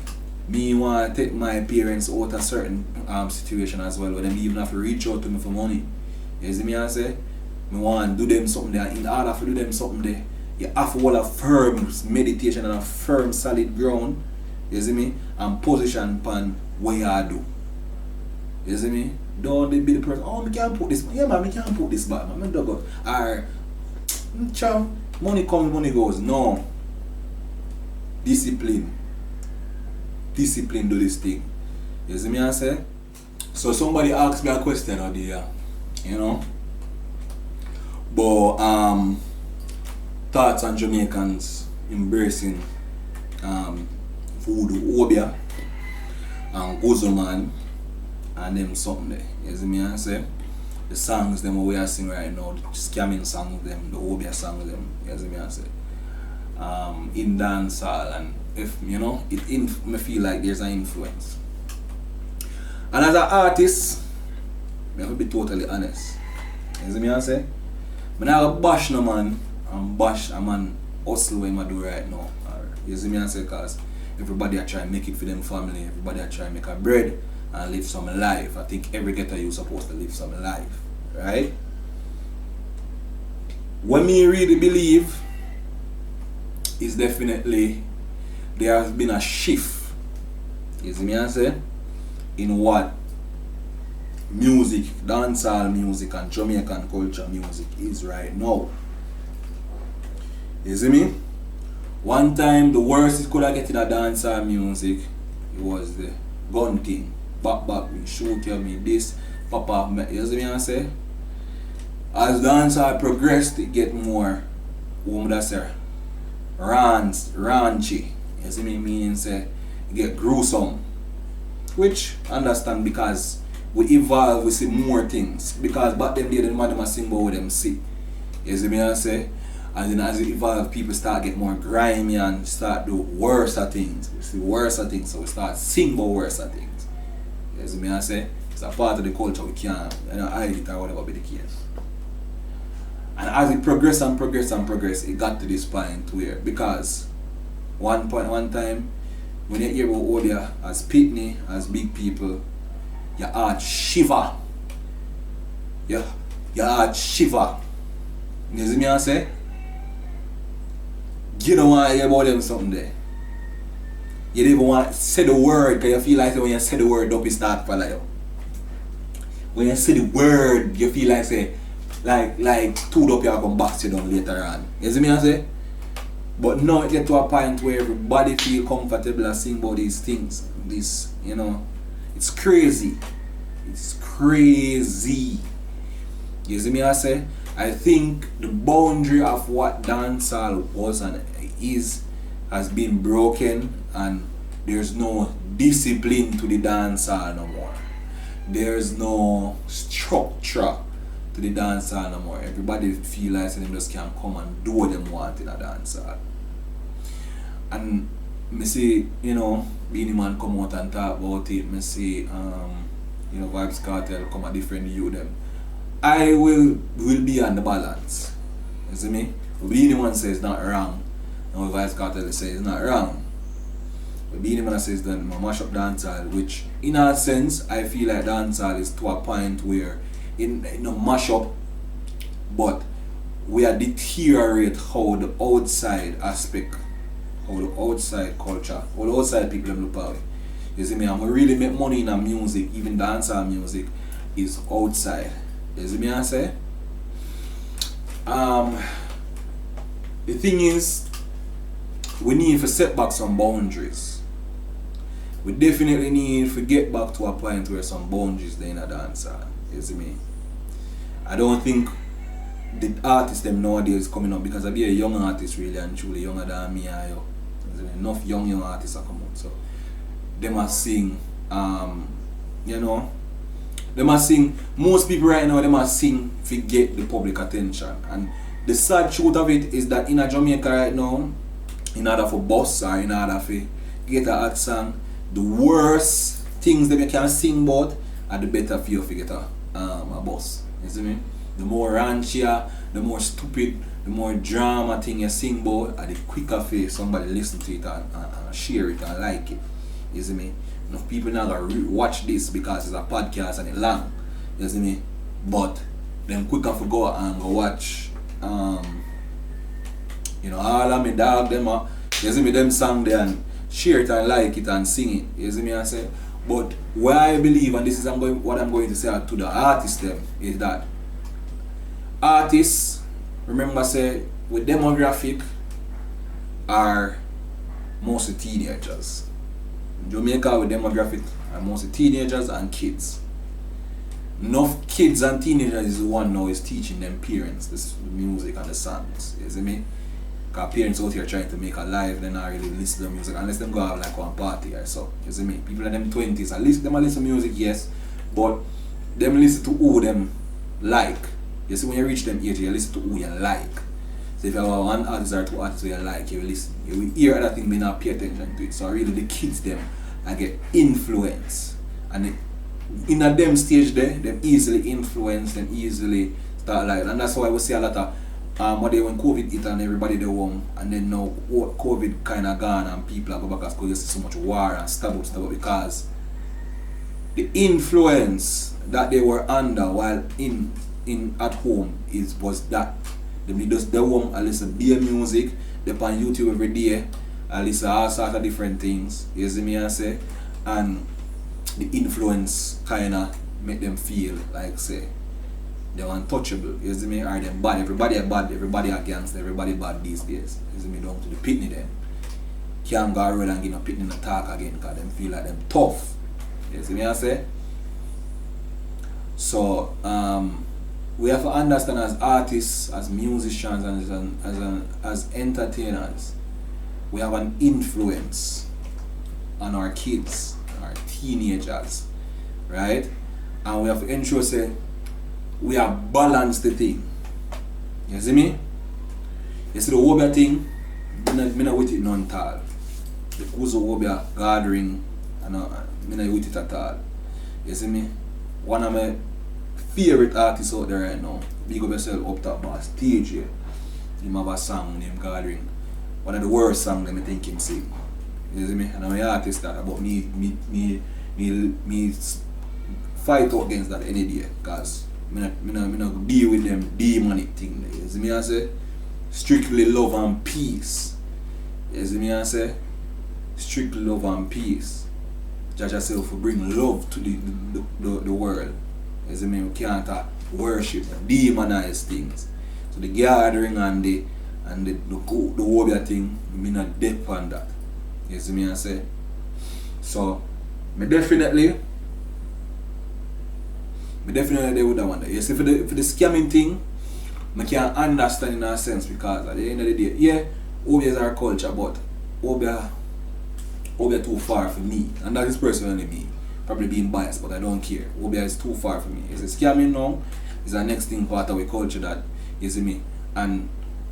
Me want to take my parents out of certain situation as well, where them even have to reach out to me for money. You see me I say? Me want to do them something there. In order to do them something there, you have to hold a firm meditation and a firm solid ground. You see me? And position upon what you do. You see me? Don't be the person, oh, me can't put this, yeah man, me can't put this back, man, me don't go. Or, money comes, money goes. No. Discipline. Discipline do this thing. You see me I say? So somebody asked me a question out there, you know? But, thoughts on Jamaicans embracing voodoo, obia, and gozoman, and them something there. You see me I say? The songs them we are singing right now, the scamming songs them, the obia songs them, you see me I say? In dancehall, and if you know, me feel like there's an influence. And as an artist, I have to be totally honest. You see me I say? I don't bash no man and bash a man hustle what I do right now. You see me I say? Because everybody I try and make it for them family, everybody I try and make a bread and live some life. I think every ghetto you're supposed to live some life, right? What me really believe is definitely there has been a shift, you see me I say, in what music, dancehall music and Jamaican culture music is right now. You see me? One time the worst it could have get in a dancehall music, it was the gun thing. Back, me shoot you, me this, pop, you see me I say? As dancehall progressed, it get more, what would I say, raunchy. You see me? Meaning say, it get gruesome. Which, understand, because we evolve, we see more things. Because back then, the man them sing about what them see. You see me I say? And then as it evolve, people start get more grimy and start do worse things. We see worse things, so we start sing about worse things. You see me I say? It's a part of the culture we can't hide it or whatever be the case. And as it progress, it got to this point where, because one time, when you hear about Odia as pitney, as big people, your heart shiver. Your heart shiver. You see me I say? You don't want to hear about them something there. You don't even want to say the word, because you feel like when you say the word, don't start for like. When you say the word, you feel like say, like two up you are going to box you down later on. You see me I say? But now it get to a point where everybody feel comfortable and sing about these things. This, you know, it's crazy. It's crazy. You see me I say? I think the boundary of what dancehall was and is has been broken, and there's no discipline to the dancehall no more. There's no structure to the dance hall no more. Everybody feel like them just can come and do what them want in a dance hall. And me see, Beenie Man come out and talk about it. Me see, Vibes Cartel come a different view them. I will be on the balance. You see me? Beenie Man says it's not wrong, and Vibes Cartel says it's not wrong. But Beenie Man says that I mash up dancehall, which in a sense I feel like dancehall is to a point where mash up, but we are deteriorate how the outside aspect, how the outside culture, how the outside people look at it. You see me? I'm really make money in music, even dancehall music is outside. You see me? I say. The thing is, we need to set back some boundaries. We definitely need to get back to a point where some boundaries there in a dancehall. You see me? I don't think the artists them nowadays coming up, because I be a young artist really and truly younger than me and you. Enough young artists are coming out, so they must sing. They must sing. Most people right now they must sing to get the public attention. And the sad truth of it is that in a Jamaica right now, in order for bus or in order for get a hot song, the worst things that you can sing about are the better for you to get a bus. You see me? The more raunchier, the more stupid, the more drama thing you sing about, are the quicker for somebody listen to it and share it and like it. You see me? Enough people now gonna watch this because it's a podcast and it's long. You see me? But them quicker for go and go watch all of me dog them you see me, them song there and share it and like it and sing it. You see me I say? But what I believe, and this is what I'm going to say to the artists them, is that artists, remember say, with demographic are mostly teenagers. Jamaica with demographic are mostly teenagers and kids. Enough kids and teenagers is the one now is teaching them parents the music and the songs. You see me? Because parents out here trying to make a life, they not really listen to the music unless them go have like one party or so. You see me? People in them 20s, at least them listen to music, yes, but them listen to who them like. You see, when you reach them age, you listen to who you like. So if you have one artist or two artists who you like, you will listen. You will hear other things, but not pay attention to it. So really the kids them, I get influence. And in a them stage there, them easily influence, them easily start like, and that's why we see a lot of when COVID hit and everybody they home, and then now COVID kind of gone and people are go back because you see so much war and stuff because the influence that they were under while in at home was that they just the home and listen their music, they on YouTube every day, and listen all sorts of different things. You see me I say, and the influence kinda make them feel like say they're untouchable. You see me? Or them bad. Everybody are bad, everybody are gangster, everybody bad these days. You see me? Down to the pitney them. Can't go around and give no pitney no talk again because them feel like them tough. You see me I say? So we have to understand as artists, as musicians, and as entertainers, we have an influence on our kids, our teenagers, right? And we have to ensure say we have balanced the thing. You see me? You see the Wobia thing, I'm not with it none at all. The Kuzo Wobia gathering, I'm not with it at all. You see me? One of my favorite artists out there right now, big up yourself up top boss, TJ. Him have a song named Gathering. One of the worst songs that I think him sing. You see me? And I'm an artist that about me fight out against that any day, because I not deal with them demonic thing. You see me I say? Strictly love and peace. You see me I say? Strictly love and peace. Judge yourself for bring love to the world. You see me? We can't worship, demonize things. So the gathering and the Wobia thing, me not depth on that. You see me I say? So me definitely with that one there. You see, for the scamming thing, I can't understand in a sense, because at the end of the day, yeah, Obia is our culture, but Obia too far for me, and that is personally me. Probably being biased, but I don't care. Obia is too far for me. It's a scamming now, is the next thing part of our culture that, you see me? And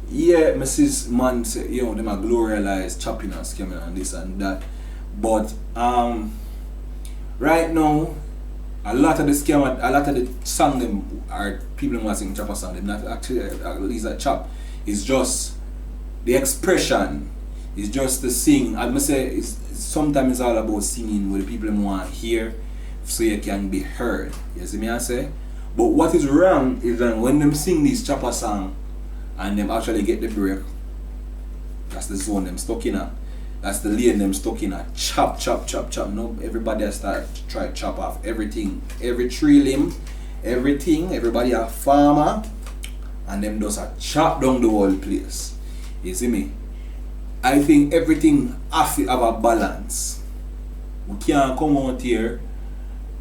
yeah, Mrs. Man say, you know, them a glorialize chopping and scamming and this and that. But right now, a lot of the song them are people who are singing chopper song, them not actually at least a chop. It's just the expression, it's just the sing. I must say sometimes it's all about singing what the people want to hear so you can be heard. You see me I say? But what is wrong is that when them sing this chopper song and them actually get the break, that's the zone them stuck in at. That's the lane them stuck in at. Chop, chop, chop, chop. No, everybody has start to try to chop off everything. Every tree limb, everything, everybody a farmer, and them just a chop down the whole place. You see me? I think everything has to have a balance. We can't come out here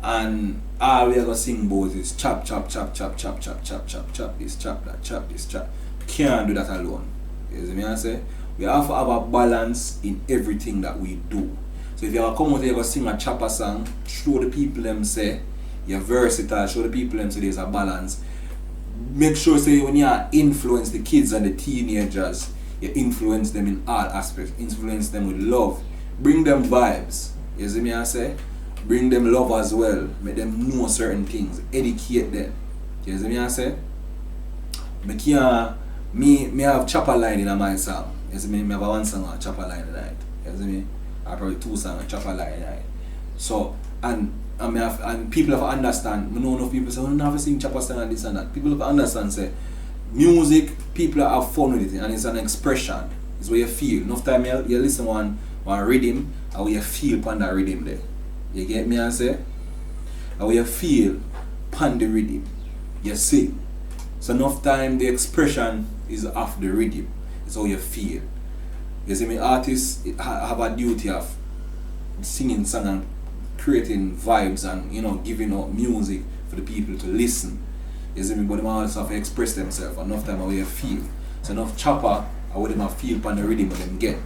and all we are gonna sing about is chop, chop, chop, chop, chop, chop, chop, chop, chop this, chop that, chop this, chop. We can't do that alone. You see me I say? We have to have a balance in everything that we do. So if you are come out here and sing a chopper song, show the people them say you're versatile, show the people them say there's a balance. Make sure say when you influence the kids and the teenagers, you influence them in all aspects, influence them with love, bring them vibes. You see me I say? Bring them love as well, make them know certain things, educate them. You see me I say? Me have chopper line in my song. You see me have one song on chopper line tonight. You see me? I probably two songs on chopper line tonight. So and people have to understand. I know enough people say, "Oh, never sing chopper song and this and that." People have to understand. Say, music, people have fun with it, and it's an expression. It's what you feel. Enough time you listen one rhythm, and what you feel upon that rhythm there. You get me? I say, and what you feel upon the rhythm, you sing. So enough time the expression is off the rhythm. It's how you feel. You see me, artists have a duty of singing song and creating vibes and, you know, giving out music for the people to listen. You see me, but they also have to express themselves. Enough time how you feel. So enough chopper how them feel upon the rhythm of them get.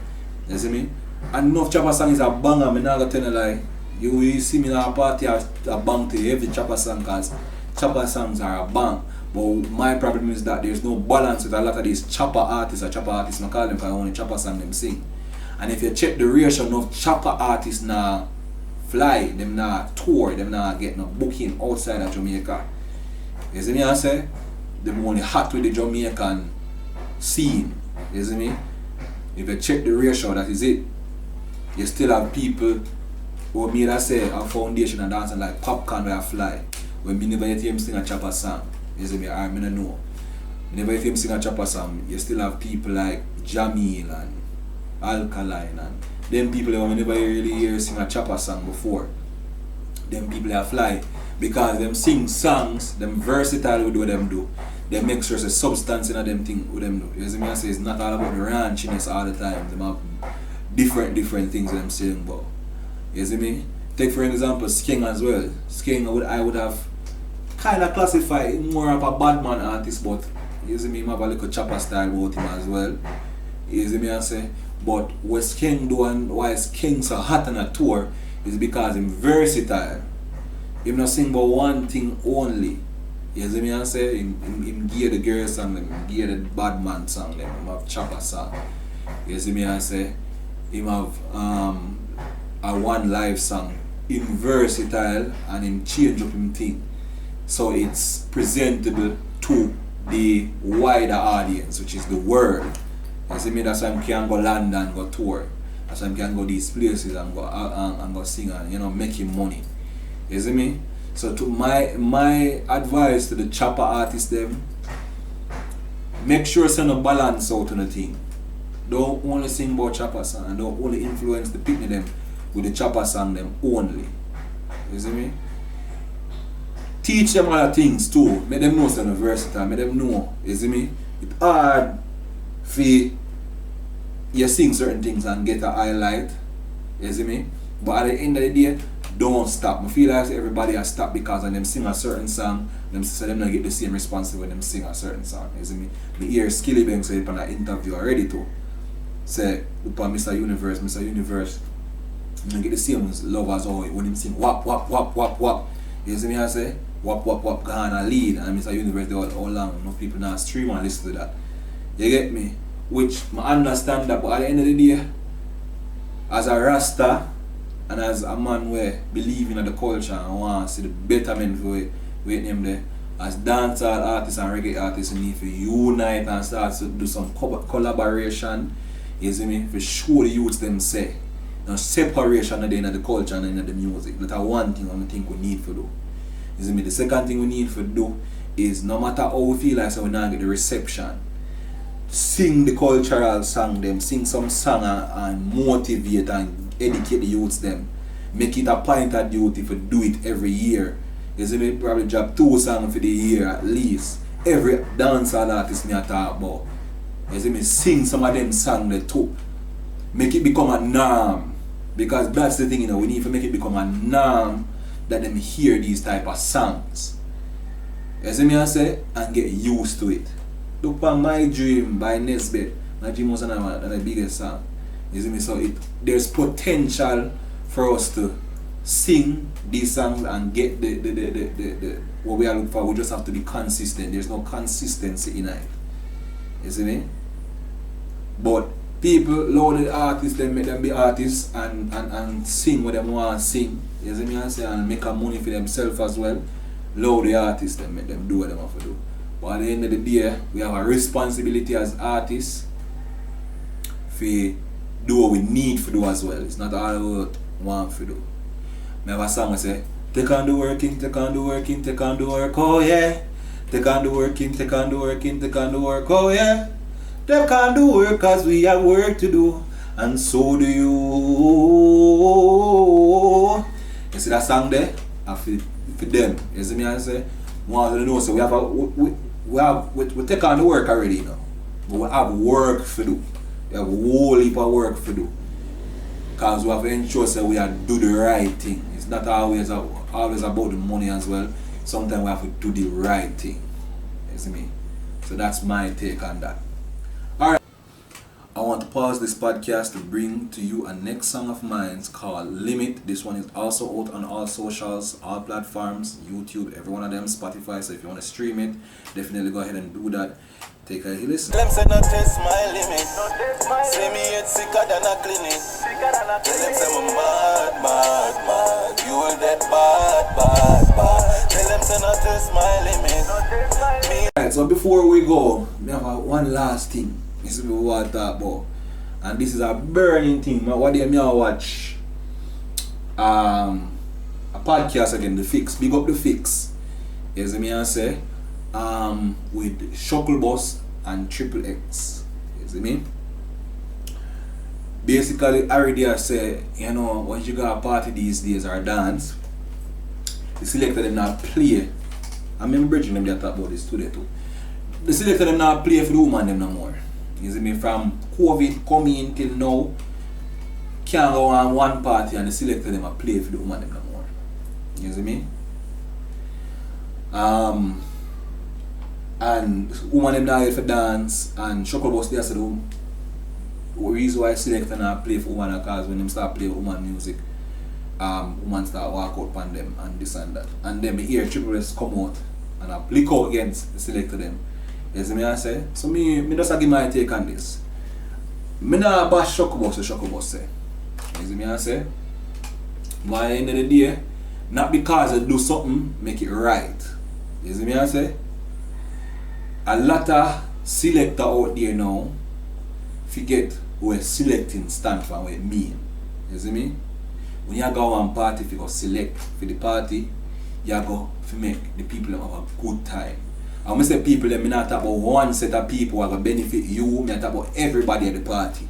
You see me? And enough chopper song is a banger. I'm not gonna tell you like you will see me in a party a bang to every chopper song because chopper songs are a bang. But my problem is that there's no balance with a lot of these chopper artists, I call them because only chopper song them sing. And if you check the ratio of chopper artists now fly, them now tour, them now get no booking outside of Jamaica. You see me I say? Them only hot with the Jamaican scene. You see me? If you check the ratio, that is it. You still have people who made I say a foundation and dancing like popcorn where I fly. When me never hear him sing a chopper song. You see me, I don't know. Whenever you hear him sing a chopper song, you still have people like Jamil and Alkaline and them people who never really hear sing a chopper song before. Them people that fly because them sing songs, them versatile with what them do. They make sure there's substance in them thing with them do. You see me, I say it's not all about the ranchiness all the time. Them have different things them saying about. You see me? Take for example Skeng as well. Skeng I would have kind of classify more of a bad man artist, but you see me, have a little chopper style about him as well. You see me I say, but what Skeng do and why Skeng so hot on a tour is because he's versatile. He not sing about one thing only. You see me I say, him gear the girl song, him gear the bad man song, him have chopper song. You see me I say, him have a one live song. Him versatile and him change up him thing. So it's presentable to the wider audience, which is the world. You see me, that's why I can go London, go tour. That's why I can go these places and go sing and, you know, making money. You see me? So to my advice to the chopper artists them, make sure send a balance out on the thing. Don't only sing about chopper song and don't only influence the people them with the chopper song them only. You see me? Teach them other things too. Make them know they're versatile. Make them know. You see me? It's hard for you sing certain things and get a highlight. You see me? But at the end of the day, don't stop. I feel like everybody has stopped because when them sing a certain song, them say them not get the same response when them sing a certain song. You see me? Me hear Skilly Bang say it on an interview already too. Say upon Mr. Universe, you don't get the same love as all when him sing wap wap wap wap wap. You see me I say? wap gonna lead and Mr. University how long enough people now stream and listen to that. You get me? Which I understand that, but at the end of the day, as a Rasta and as a man where believing in the culture and want to see the betterment for it, wait name there, as dancehall artists and reggae artists, we need to unite and start to do some collaboration. You see me? For show the youths them say. Now separation at the end of the culture and in the music. That's one thing I think we need to do. You see me? The second thing we need to do is no matter how we feel like so we not get the reception, sing the cultural song them, sing some song and motivate and educate the youths them. Make it a point of duty to do it every year. You see me? Probably drop 2 songs for the year at least. Every dancehall artist me I talk about. You see me? Sing some of them songs there too. Make it become a norm. Because that's the thing, you know, we need to make it become a norm that them hear these type of songs. You see me I say? And get used to it. Look for My Dream by Nesbeth. My Dream was the biggest song. You see me? So there's potential for us to sing these songs and get the what we are looking for. We just have to be consistent. There's no consistency in it. You see me? But people love the artists, they make them be artists and sing what they want to sing. You see me I say? And make a money for themselves as well. Love the artists, they make them do what they have to do. But at the end of the day, we have a responsibility as artists to do what we need to do as well. It's not all what we want to do. I have a song that say, take on the working, take on the working, take on the work, oh yeah. Take on the working, take on the working, take on the work, oh yeah. Take on the work cause we have work to do, and so do you. You see that song there? For them. You see me I say? Want to know, so we take on the work already, you know. But we have work to do. We have a whole heap of work to do. Because we have to ensure that we do the right thing. It's not always about the money as well. Sometimes we have to do the right thing. You see me? So that's my take on that. Alright. I want to pause this podcast to bring to you a next song of mine called Limit. This one is also out on all socials, all platforms, YouTube, every one of them, Spotify. So if you want to stream it, definitely go ahead and do that. Take a listen. Them say not test my limit. Say me it's sicker than a clinic. Tell them say I'm mad. You will get bad. Tell them say not test my limit. Alright, so before we go, we have one last thing. This is what we want to talk about. And this is a burning thing. What do you watch? A podcast again, The Fix. Big up The Fix. You see me I say? With Shuttlebus and Triple X. You see me? Basically, I already say, you know, once you got a party these days or dance, the selector them not play. I remember bridging them they talk about this today too. The selector them not play for the woman them no more. You see me? From COVID coming till now, can't go on one party and the selector them a play for the woman them no more. You see me? And woman them not here for dance and Shuttlebus they say the reason why selector not play for woman because when them start playing woman music, woman start walk out upon them and this and that. And then me hear Triple S come out and I blick out against the selector them. You see me I say? So me just give my take on this. Me not bash Shuttlebus, Shuttlebus say. You see me I say? But at the end of the day, not because I do something, make it right. You see me I say? A lot of selector out there now forget where selecting stand for and what it mean. You see me? When you go on party, if you go select for the party, you go to make the people have a good time. And when I say people, I not talk about one set of people who are going to benefit you, I talk about everybody at the party.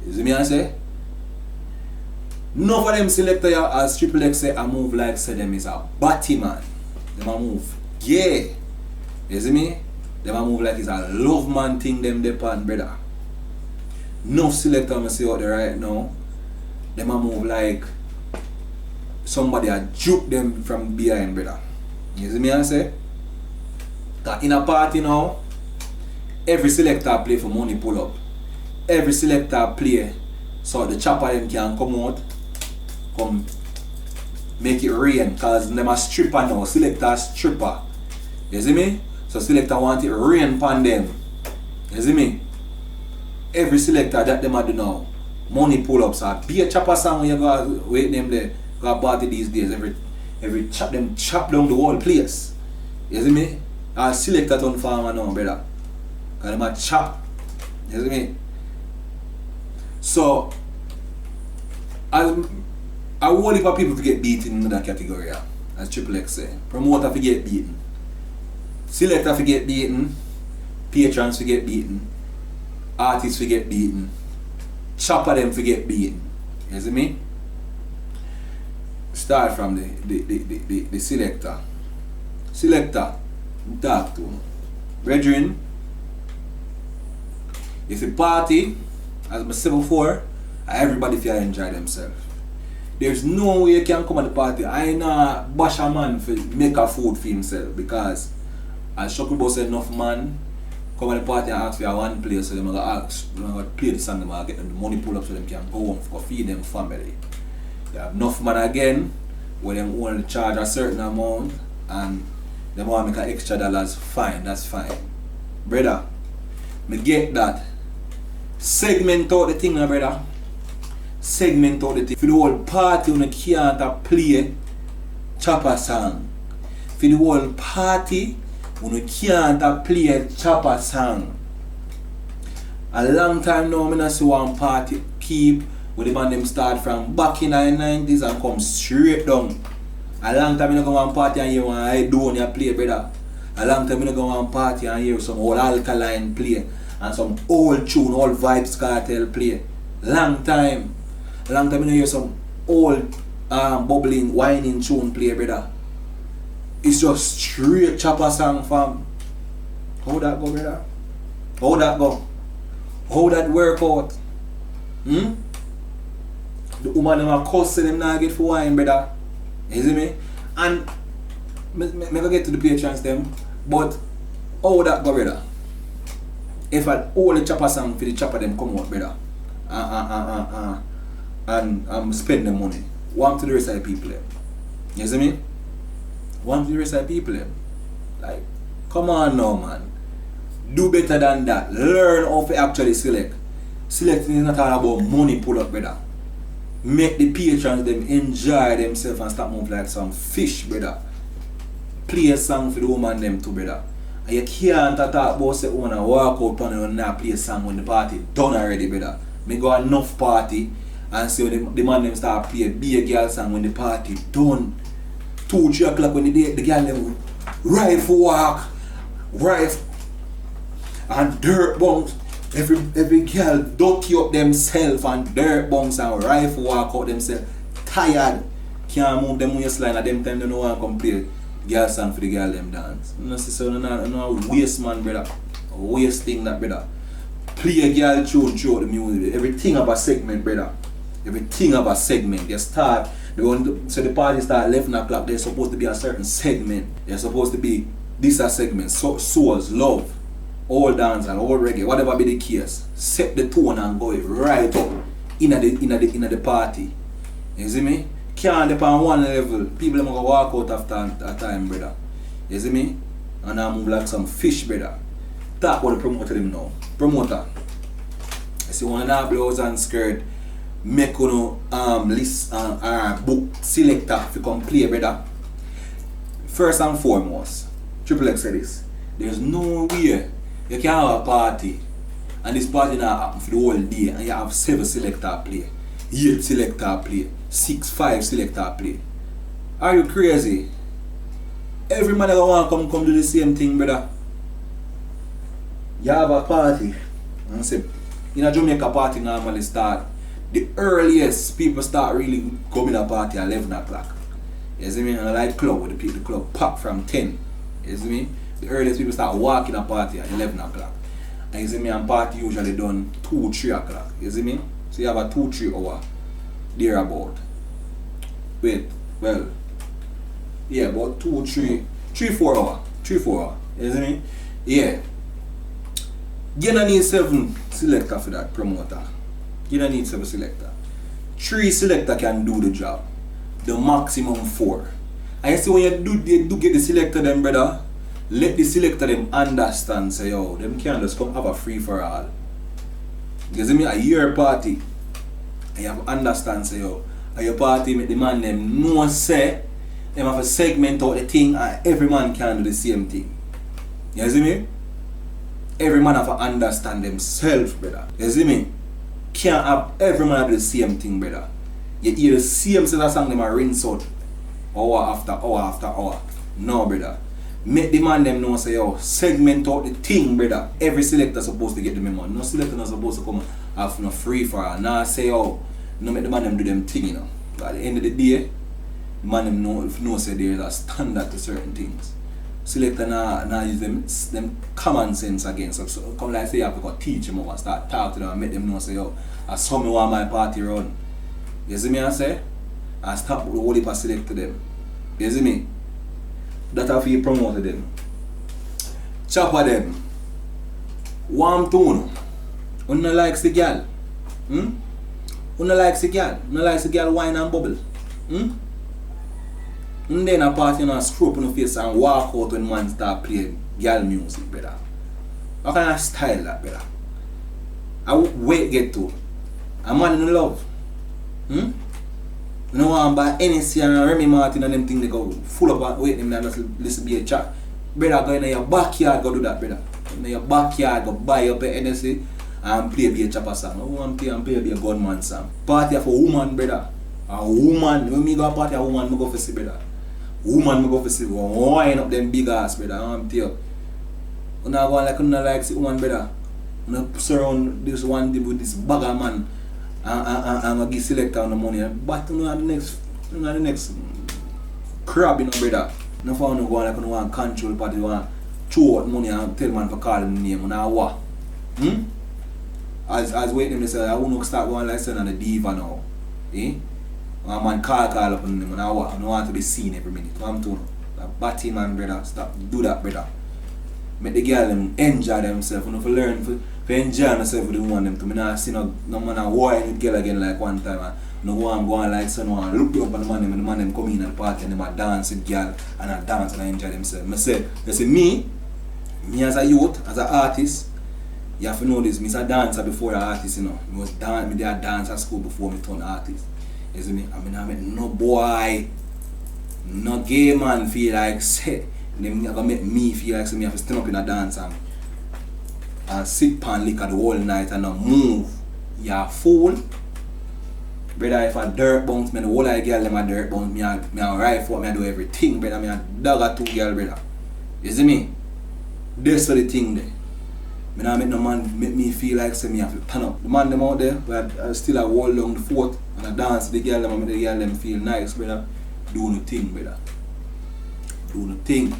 You see me I say? None of them selector as Triple X say, I move like say them is a batty man. Them a move gay. You see me? Them a move like it's a love man thing them depend, brother. No selector I say out there right now. Them a move like somebody a juke them from behind, brother. You see me I say? That in a party now, every selector play for money pull up. Every selector play so the chopper them can come out, come make it rain, cause them a stripper now, selector stripper. You see me? So selector want it rain upon them. You see me? Every selector that them a do now, money pull ups or be a chopper song when you go wait them there, go party these days, every chop them chop down the whole place. You see me? I select that on farmer now, brother. Cause them a chop. You see me? So I whole heap of people to get beaten in that category, as Triple X say. Promoter to get beaten. Selector to get beaten. Patrons to get beaten. Artists to get beaten. Chopper them to get beaten. You see me? Start from the selector. Selector, talk to him. Brethren, if a party, as I said before, everybody feel enjoy themselves. There's no way you can come at the party. I know bash a man for make a food for himself, because as Shockleboss said, enough man come at the party and ask for one place, so they're gonna play the song, they're gonna get them the money pull up so they can go home to feed them family. You have enough man again where them only charge a certain amount and they want to make an extra dollars, fine, that's fine. Brother, me get that. Segment out the thing now, brother. Segment out the thing. For the whole party you can't play chopper song. For the whole party you can't play chopper song. A long time now I not see one party keep where the man them start from back in the 90s and come straight down. A long time I go one party and hear one I do you play, brother. A long time I go one party and hear some old Alkaline play and some old tune, old Vibes Cartel play. Long time I hear some old bubbling, whining tune play, brother. It's just straight chopper song, fam. How that go, brother? How that go? How that work out? The woman them a cuss say them not get for wine, brother. You see me? And me go get to the patrons them, but how that go, brother? If all the chopper song for the chopper them come out, brother, and spend the money, want to the rest of the people them. You see me? Want to the rest of the people them. Like, come on now, man. Do better than that. Learn how to actually select. Selecting is not all about money pull up, brother. Make the patrons them enjoy themselves and stop moving like some fish, brother. Play a song for the woman them too, brother. And you can't talk about say woman walk out on and not play a song when the party done already, brother. Me go enough party and see when the man them start play be a girl song when the party done. 2-3 o'clock when the girl them rifle walk, rifle and dirt bounce. Every girl dirty up themselves and dirt bounce and rifle walk out themselves. Tired. Can't move them waistline at them time they don't want to come play girl song for the girl them dance. You know, so no waste man, brother. Waste thing that, brother. Play a girl tune throughout the music. Everything about segment, brother. Everything about segment. They start, so the party start 11 o'clock. There's supposed to be a certain segment. There's supposed to be this a segment. Souls, love, all dance and all reggae, whatever be the case. Set the tone and go right up in the party. You see me? Can't depend on one level. People are going to walk out after a time, brother. You see me? And I move like some fish, brother. Talk about the promoter them now. Promoter. I see one of the blouse and skirt. Make you list book selector to come play, brother. First and foremost, Triple X said this. There's no way you can have a party and this party not happen for the whole day and you have 7 selector play, 8 selector play, 5 selector play. Are you crazy? Every man that want to come do the same thing, brother. You have a party. And say, in a Jamaica party normally start. The earliest people start really coming to party at 11 o'clock. You see me? And I like club where the club pop from 10. You see me? The earliest people start walking a party at 11 o'clock. And you see me, and party usually done 2-3 o'clock. You see me? So you have a 2-3 hour there about. Wait, well, yeah, about 3-4 hour. 3-4 hour. You see me? Yeah. You don't need 7 selector for that promoter. You don't need 7 selector. 3 selector can do the job. the maximum 4. And you see when you do get the selector them, brother, let the selector them understand, say, yo, them can't just come have a free for all. You see me, a year party, and you have to understand, say, yo, at your party make the man them know, say, them have a segment out the thing, and every man can do the same thing. You see me? Every man have to understand themselves, brother. You see me? Can't have every man do the same thing, brother. You hear the same set of song them a rinse out hour after hour after hour. No, brother. Make the man them know, say, yo, segment out the thing, brother. Every selector supposed to get the memo. No selector not supposed to come have no free for all. Now say, yo, no make the man them do them thing, you know. But at the end of the day, the man them know say there's a standard to certain things. Selector now use them common sense again. So come like say you have to go teach them over, start talk to them and make them know, say, yo, I saw me want my party run. You see me I say? I stop the whole heap of select to them. You see me? That how you promote them. Chopper them. Warm tune. Unna likes the girl. Unna likes the girl. Unna likes the girl wine and bubble. And then a party and screw up on the face and walk out when man start playing girl music, brother. What kind of style that, brother? I wait get to. A man in love. You know want buy NSC and Remy Martin and them thing they go full up and wait them and just listen to be a chat. Brother, go in your backyard, go do that, brother. In your backyard, go buy up a NSC and play be a chopper song. I want to play and play be a gunman song. Party for woman, brother. A woman, when me go party a woman, me go for see, brother. Woman, me go for see, go wine up them big ass, brother. I want to tell you. You know, go like see woman, brother. You know, surround this one with this bagger man. And I give selector on the money, but you know the next crab, you know, brother. No for no go like you want control party, you want throw out money and tell man for call him name, and now what? As waiting, they say I won't start going like saying on the diva now. One man call up on them, and now what? I don't want to be seen every minute. I'm telling you, that batty man, brother, stop do that, brother. Make the girl them enjoy themselves, you know, for learn for enjoy themselves with the woman them to me not see no man a wine with girl again like one time and no one go on like so no one look up on the man them and the man them come in at the party and them a dance with girl and a dance and a enjoy themselves. I say, you see me as a youth, as an artist, you have to know this, me is a dancer before an artist, you know. Me was dance, me did a dance at school before me turn artist. You see me? I mean I mean no boy, no gay man feel like say them gonna make me feel like me have to stand up in a dance and sit pan liquor the whole night and not move. You're a fool. Brother, if a dirt bounce, me the whole of the girl them a dirt bounce, me a rifle, me a do everything, brother. Me a dog a 2 girl, brother. You see me? This is the thing there. Me not make no man make me feel like say me have to turn up. The man them out there, but I still a hold down the fort and I dance with the girl them and make the girl them feel nice, brother. Do the thing, brother. Do the thing.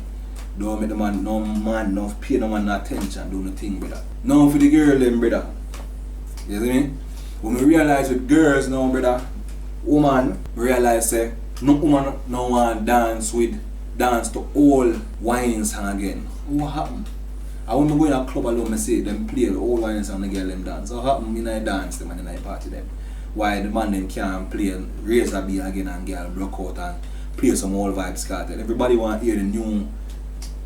Don't make the man no pay no man no attention, do the thing, brother. Now for the girl them, brother. You see me? When we realize with girls now, brother, woman realize say no woman no want dance to all whining song again. What happened? I when me go in a club alone, I see them play the old whining song and the girl them dance. What happened in I dance them and in I party them? Why the man them can't play Razor B again and girl broke out and play some old vibes cartel. Everybody want to hear the new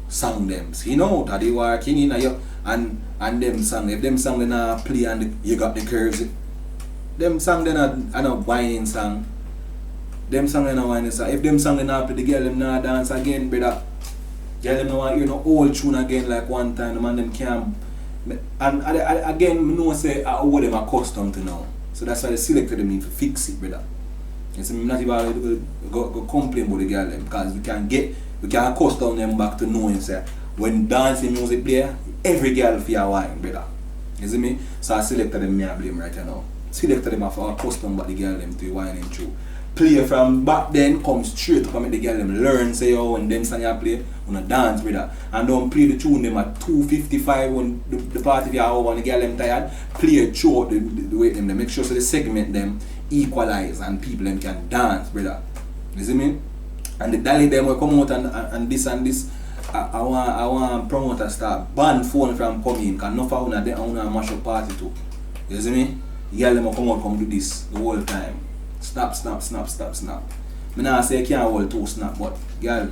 song them. So you know that they working in a and them song. If them song they not play and you got the curves, them song they not whining song. Them song they not whining song. If them song they not play, the girl them not dance again, brother. Girl them not want hear no old tune again like one time. The man them can't. And again, me know say I owe them accustomed to now. So that's why they selected them to fix it, brother. And so I'm not even go complain about the girl them because we can accustom them back to knowing say when dancing music play, every girl feel wine, brother. You see me? So I selected them me I blame right now. Selected them for accustom back the girl them to whining through. Play from back then come straight up and make the girl them learn say oh when them song you play, wanna dance, brother. And don't play the tune them at 2:55 when the party you over and the girl them tired. Play it throughout the way them make sure so the segment them equalize and people them can dance, brother. You see me? And the dolly them will come out and this and this. I want promoter start ban phone from coming because no for them wanna mash up party too. You see me? The girl them will come out come do this the whole time. Snap. Me nah say you can't hold 2 snap, but girl,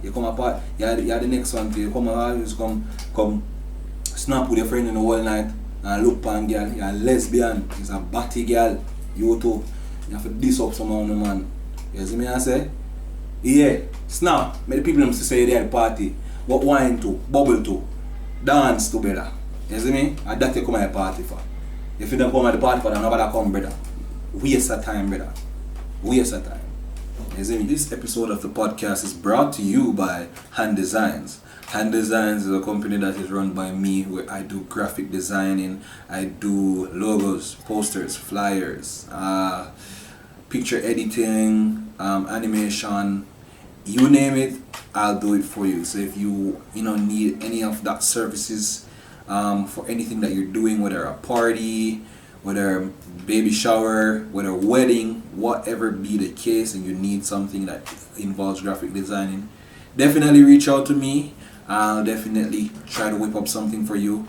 you come apart, you're the next one to you come always come snap with your friend in the whole night and look pan girl, you're a lesbian, you're a batty girl, you too. You have to diss up some of the man. You see me I say? Yeah, snap, make the people them say they're at the party, but wine too, bubble too, dance together. You see me? And that you come at the party for. If you don't come at the party for that, nobody come, brother. Waste of time, brother. Waste of time. You see me? This episode of the podcast is brought to you by Hand Designs. Hand Designs is a company that is run by me where I do graphic designing, I do logos, posters, flyers, picture editing, animation, you name it, I'll do it for you. So if you need any of that services for anything that you're doing, whether a party, whether baby shower, whether wedding, whatever be the case, and you need something that involves graphic designing, definitely reach out to me. I'll definitely try to whip up something for you.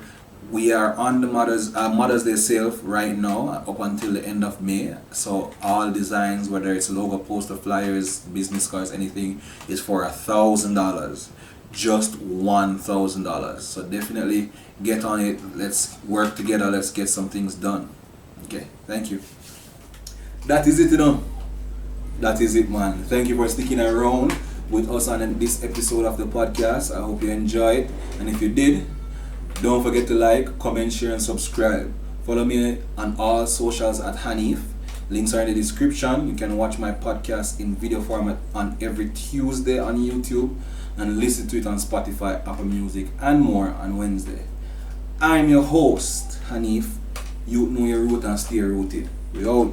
We are on the Mother's Day sale right now up until the end of May. So all designs, whether it's logo, poster, flyers, business cards, anything, is for $1,000. Just $1,000. So definitely get on it. Let's work together. Let's get some things done. Okay, thank you. That is it, That is it, man. Thank you for sticking around with us on this episode of the podcast. I hope you enjoyed, and if you did, don't forget to like, comment, share, and subscribe. Follow me on all socials at HAHNEEF. Links are in the description. You can watch my podcast in video format on every Tuesday on YouTube and listen to it on Spotify, Apple Music, and more on Wednesday. I'm your host, HAHNEEF. You know your root and stay rooted. We out.